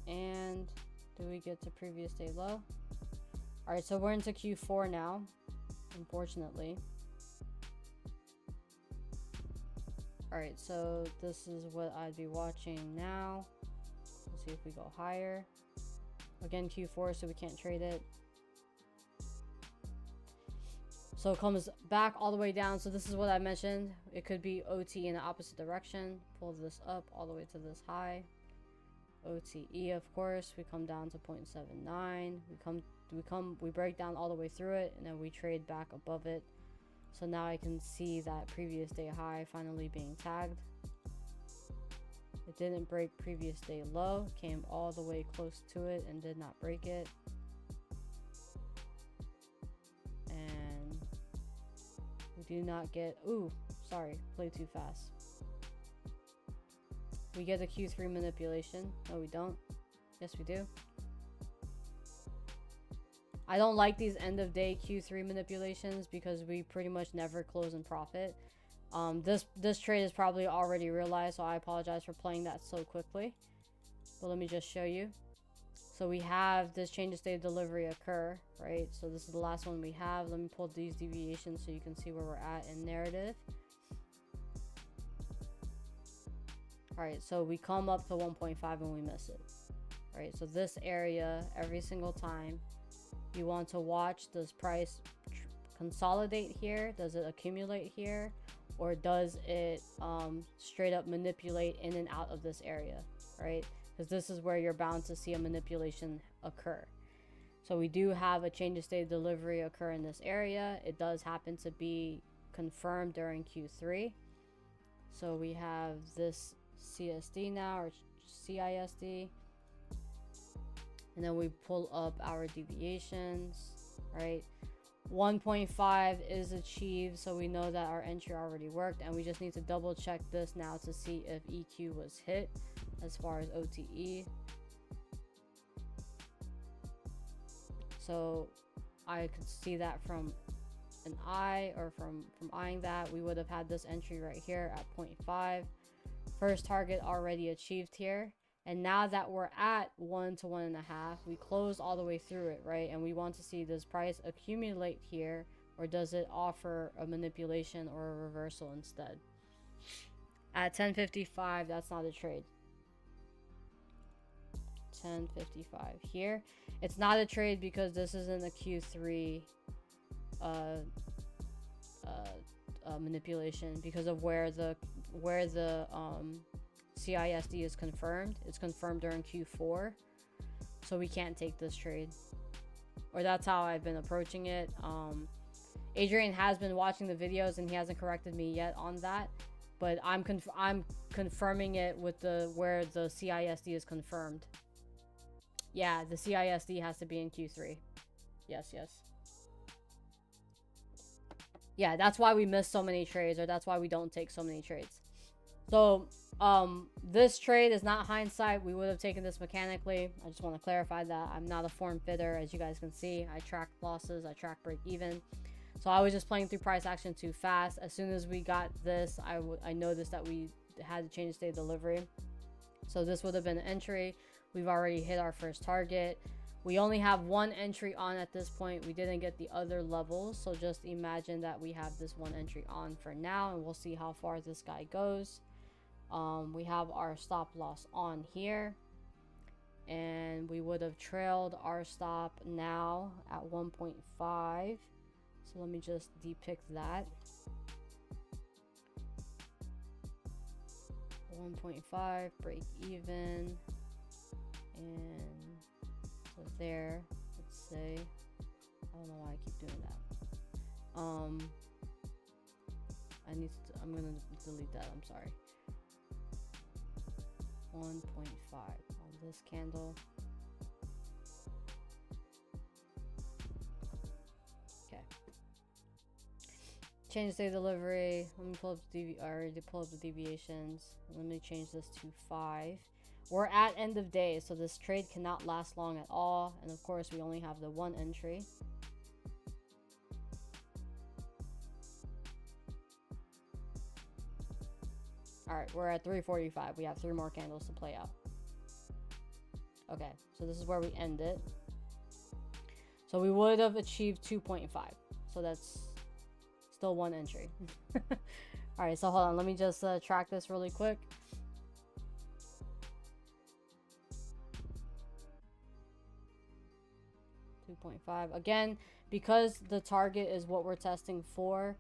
And do we get to previous day low? Alright, so we're into Q4 now, unfortunately. Alright, so this is what I'd be watching now. Let's see if we go higher. Again, Q4, so we can't trade it. So it comes back all the way down. So this is what I mentioned. It could be OT in the opposite direction. Pull this up all the way to this high. OTE, of course. We come down to 0.79. We break down all the way through it, and then we trade back above it. So now I can see that previous day high finally being tagged. It didn't break previous day low, came all the way close to it and did not break it. And we do not get, ooh, sorry, played too fast. We get a Q3 manipulation. No, we don't. Yes, we do. I don't like these end of day Q3 manipulations because we pretty much never close in profit. This trade is probably already realized, so I apologize for playing that so quickly. But let me just show you. So we have this change of state of delivery occur, right? So this is the last one we have. Let me pull these deviations so you can see where we're at in narrative. All right, so we come up to 1.5 and we miss it. All right, so this area, every single time, you want to watch, does price consolidate here? Does it accumulate here? Or does it straight up manipulate in and out of this area, right? Because this is where you're bound to see a manipulation occur. So we do have a change of state of delivery occur in this area. It does happen to be confirmed during Q3. So we have this CSD now, or CISD. And then we pull up our deviations, right? 1.5 is achieved, so we know that our entry already worked, and we just need to double check this now to see if EQ was hit as far as OTE. So I could see that from an eye, or from eyeing that, we would have had this entry right here at 0.5. First target already achieved here. And now that we're at 1 to 1.5, we closed all the way through it, right? And we want to see, does price accumulate here, or does it offer a manipulation or a reversal instead? At 10.55, that's not a trade. 10.55 here. It's not a trade because this isn't a Q3 manipulation, because of where the CISD is confirmed. It's confirmed during Q4, so we can't take this trade, or that's how I've been approaching it. Adrian has been watching the videos and he hasn't corrected me yet on that, but I'm confirming it with where the CISD is confirmed. Yeah, the CISD has to be in Q3. Yes. Yeah, that's why we miss so many trades, or that's why we don't take so many trades. So this trade is not hindsight. We would have taken this mechanically. I just want to clarify that I'm not a form fitter. As you guys can see, I track losses, I track break even. So I was just playing through price action too fast. As soon as we got this, I noticed that we had to change the state of delivery. So this would have been an entry. We've already hit our first target. We only have one entry on at this point. We didn't get the other levels, so just imagine that we have this one entry on for now, and we'll see how far this guy goes. We have our stop loss on here, and we would have trailed our stop now at 1.5. So let me just depict that. 1.5, break even, and so there, let's say, I don't know why I keep doing that. I'm gonna delete that, I'm sorry. 1.5 on this candle. Okay. Change state delivery. Let me pull up I already pulled up the deviations. Let me change this to 5. We're at end of day, so this trade cannot last long at all. And of course, we only have the one entry. All right, we're at 3:45. We have 3 more candles to play out. Okay, so this is where we end it. So we would have achieved 2.5. So that's still one entry. All All right, so hold on. Let me just track this really quick. $2.5. Again, because the target is what we're testing for,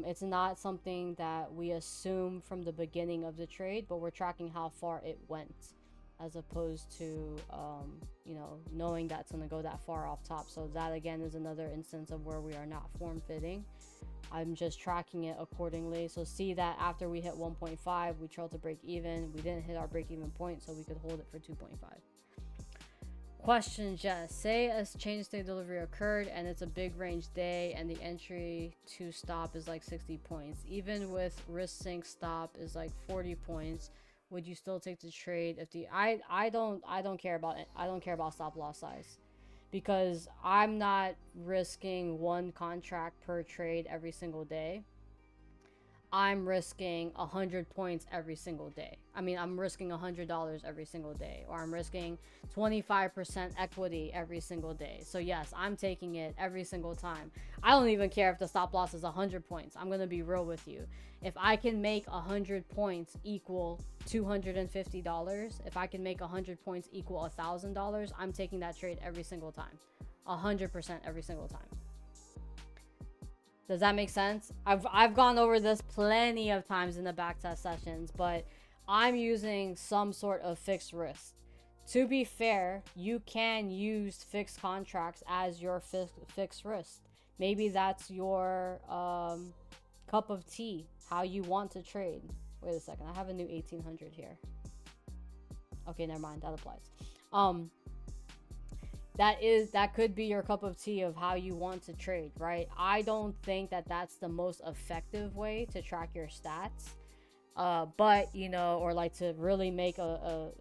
it's not something that we assume from the beginning of the trade, but we're tracking how far it went, as opposed to you know, knowing that's going to go that far off top. So that again is another instance of where we are not form fitting. I'm just tracking it accordingly. So see that after we hit 1.5, we trailed to break even. We didn't hit our break even point, so we could hold it for 2.5. Question, Jess. Say a change state delivery occurred and it's a big range day and the entry to stop is like 60 points. Even with risk sync stop is like 40 points. Would you still take the trade if the I don't care about it. I don't care about stop loss size, because I'm not risking one contract per trade every single day. I'm risking 100 points every single day. I mean, I'm risking $100 every single day, or I'm risking 25% equity every single day. So yes, I'm taking it every single time. I don't even care if the stop loss is 100 points. I'm going to be real with you. If I can make 100 points equal $250, if I can make 100 points equal $1,000, I'm taking that trade every single time. 100% every single time. Does that make sense? I've gone over this plenty of times in the backtest sessions, but I'm using some sort of fixed risk. To be fair, you can use fixed contracts as your fixed risk. Maybe that's your cup of tea, how you want to trade. Wait a second, I have a new 1800 here. Okay, never mind, that applies. That could be your cup of tea of how you want to trade, right? I don't think that that's the most effective way to track your stats, but you know, or like to really make a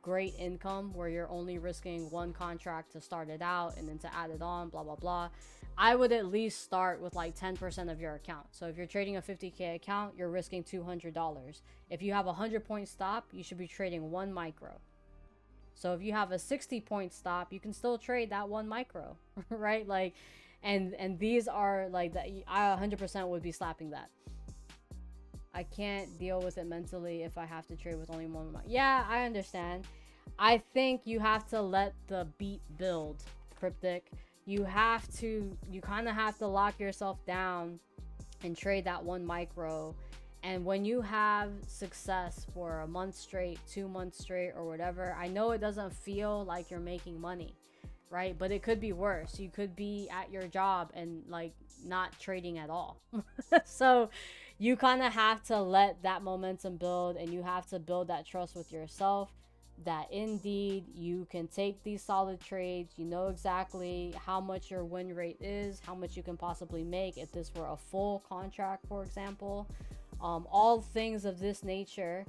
great income where you're only risking one contract to start it out and then to add it on, blah blah blah. I would at least start with like 10% of your account. So if you're trading a 50k account, you're risking $200. If you have a 100-point stop, you should be trading one micro. So if you have a 60-point stop, you can still trade that one micro, right? Like, and these are like that. I 100% would be slapping that. I can't deal with it mentally if I have to trade with only one micro. Yeah, I understand. I think you have to let the beat build, Cryptic. You kind of have to lock yourself down and trade that one micro. And when you have success for a month straight, 2 months straight, or whatever, I know it doesn't feel like you're making money, right? But it could be worse. You could be at your job and like not trading at all. So you kind of have to let that momentum build, and you have to build that trust with yourself that indeed you can take these solid trades. You know exactly how much your win rate is, how much you can possibly make if this were a full contract, for example. All things of this nature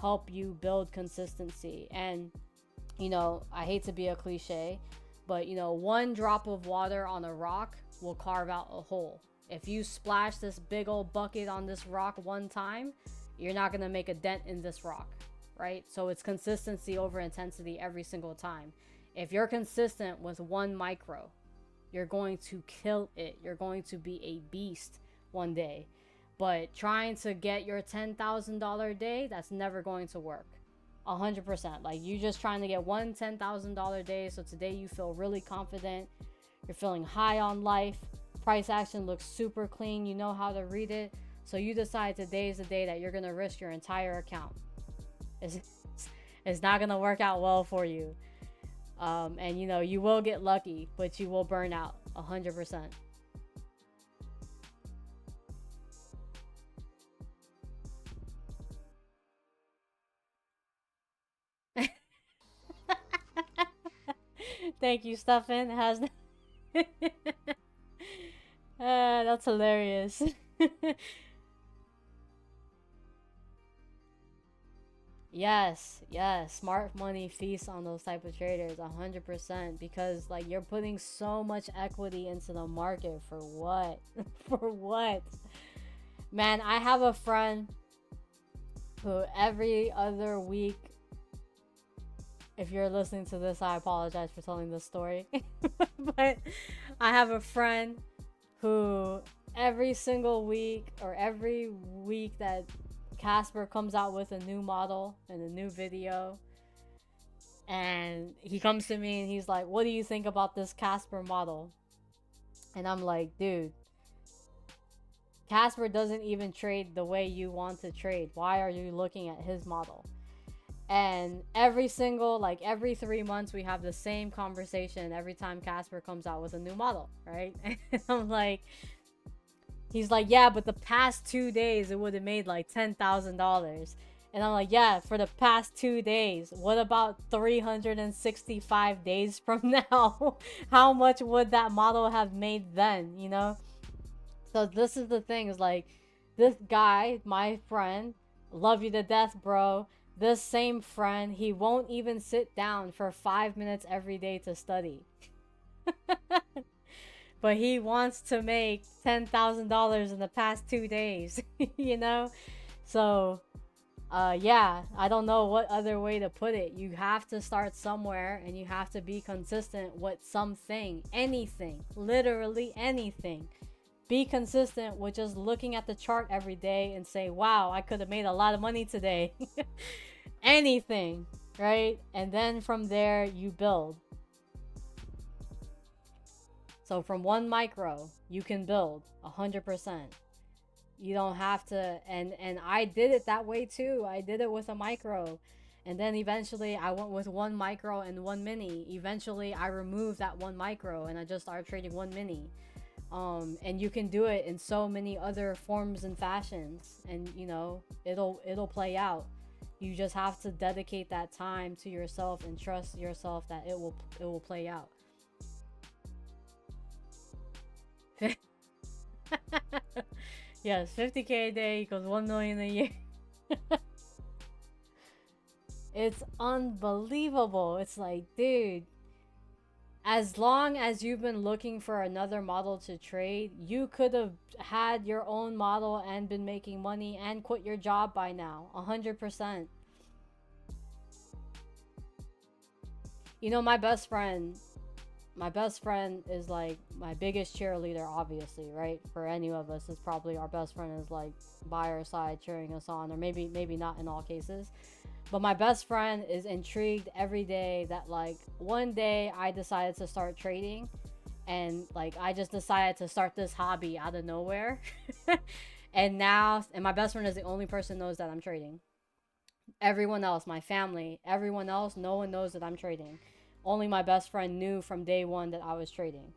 help you build consistency. And you know, I hate to be a cliche, but you know, one drop of water on a rock will carve out a hole. If you splash this big old bucket on this rock one time, you're not going to make a dent in this rock, right? So it's consistency over intensity every single time. If you're consistent with one micro, you're going to kill it. You're going to be a beast one day. But trying to get your $10,000 day, that's never going to work. 100%. Like, you just trying to get one $10,000 day. So today you feel really confident. You're feeling high on life. Price action looks super clean. You know how to read it. So you decide today is the day that you're going to risk your entire account. It's not going to work out well for you. And you know, you will get lucky, but you will burn out 100%. Thank you, Stefan. That's hilarious. Yes, smart money feasts on those type of traders 100%, because like you're putting so much equity into the market for what? For what? Man, I have a friend who every other week, if you're listening to this, I apologize for telling this story. But I have a friend who every single week or every week that Casper comes out with a new model and a new video, and he comes to me and he's like, "What do you think about this Casper model?" And I'm like, "Dude, Casper doesn't even trade the way you want to trade. Why are you looking at his model?" And every single, like every 3 months, we have the same conversation every time Casper comes out with a new model, right? And I'm like, he's like, "Yeah, but the past 2 days, it would have made like $10,000. And I'm like, "Yeah, for the past 2 days. What about 365 days from now? How much would that model have made then, you know?" So this is the thing, is like, this guy, my friend, love you to death, bro. This same friend, he won't even sit down for 5 minutes every day to study. But he wants to make $10,000 in the past 2 days, you know? So, yeah, I don't know what other way to put it. You have to start somewhere, and you have to be consistent with something, anything, literally anything. Be consistent with just looking at the chart every day and say, "Wow, I could have made a lot of money today." Anything, right? And then from there, you build. So from one micro, you can build 100%. You don't have to, and I did it that way too. I did it with a micro, and then eventually I went with one micro and one mini. Eventually I removed that one micro and I just started trading one mini. And you can do it in so many other forms and fashions, and you know, it'll play out. You just have to dedicate that time to yourself and trust yourself that it will play out. Yes, 50K a day equals 1 million a year. It's unbelievable. It's like, dude, as long as you've been looking for another model to trade, you could have had your own model and been making money and quit your job by now. 100%. You know, my best friend is like my biggest cheerleader, obviously, right? For any of us, is probably our best friend is like by our side cheering us on, or maybe not in all cases. But my best friend is intrigued every day that, like, one day I decided to start trading, and like I just decided to start this hobby out of nowhere. And my best friend is the only person knows that I'm trading. Everyone else, my family, everyone else, no one knows that I'm trading. Only my best friend knew from day one that I was trading.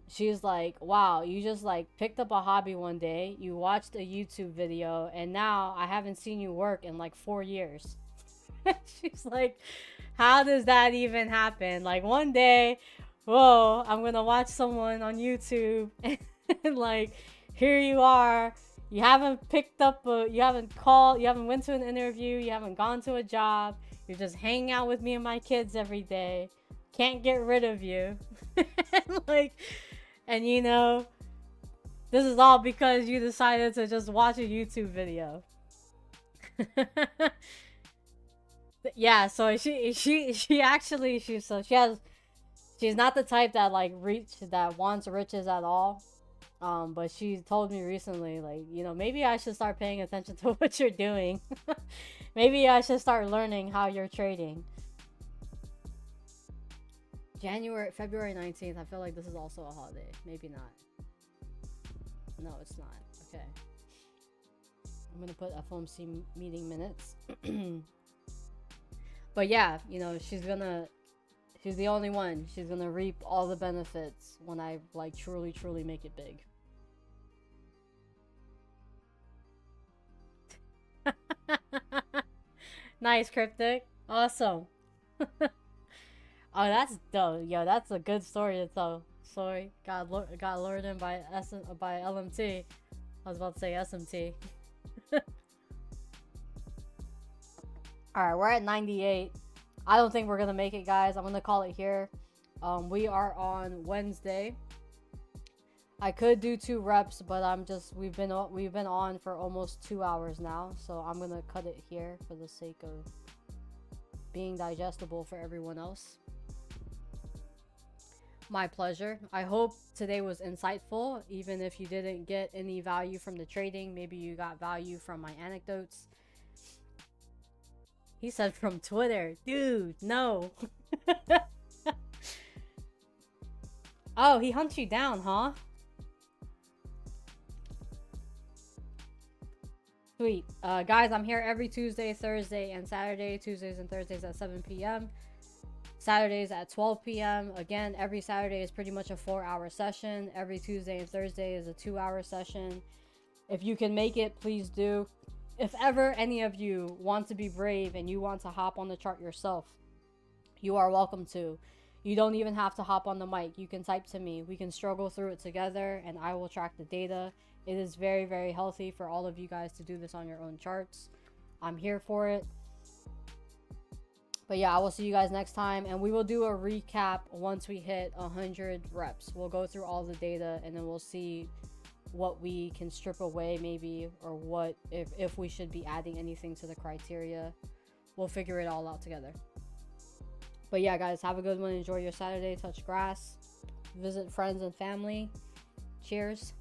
She's like, "Wow, you just like picked up a hobby one day, you watched a YouTube video, and now I haven't seen you work in like 4 years." She's like, "How does that even happen? Like, one day, whoa, I'm gonna watch someone on YouTube," and like, here you are. You haven't picked up you haven't called, you haven't went to an interview, you haven't gone to a job. You're just hanging out with me and my kids every day. Can't get rid of you. Like, and you know, this is all because you decided to just watch a YouTube video. Yeah, so she actually she's not the type that like wants riches at all. But she told me recently, like, you know, maybe I should start paying attention to what you're doing. Maybe I should start learning how you're trading. February 19th. I feel like this is also a holiday. Maybe not. No, it's not. Okay. I'm gonna put FOMC meeting minutes. But yeah, you know, she's the only one. She's gonna reap all the benefits when I like truly make it big. Nice, Cryptic. Awesome. Oh, that's dope. Yo, that's a good story to tell. Sorry, got lured in by LMT. I was about to say SMT. Alright, we're at 98. I don't think we're gonna make it, guys. I'm gonna call it here. We are on Wednesday. I could do 2 reps, but we've been on for almost 2 hours now, so I'm gonna cut it here for the sake of being digestible for everyone else. My pleasure. I hope today was insightful, even if you didn't get any value from the trading. Maybe you got value from my anecdotes. He said from Twitter. Dude, no. Oh, he hunts you down, huh? Sweet. Guys, I'm here every Tuesday, Thursday, and Saturday. Tuesdays and Thursdays at 7 p.m. Saturdays at 12 p.m. Again, every Saturday is pretty much a 4-hour session. Every Tuesday and Thursday is a 2-hour session. If you can make it, please do. If ever any of you want to be brave and you want to hop on the chart yourself, you are welcome to. You don't even have to hop on the mic. You can type to me. We can struggle through it together and I will track the data. It is very, very healthy for all of you guys to do this on your own charts. I'm here for it. But yeah, I will see you guys next time. And we will do a recap once we hit 100 reps. We'll go through all the data and then we'll see what we can strip away maybe, or what if we should be adding anything to the criteria. We'll figure it all out together. But yeah, guys, have a good one. Enjoy your Saturday. Touch grass. Visit friends and family. Cheers.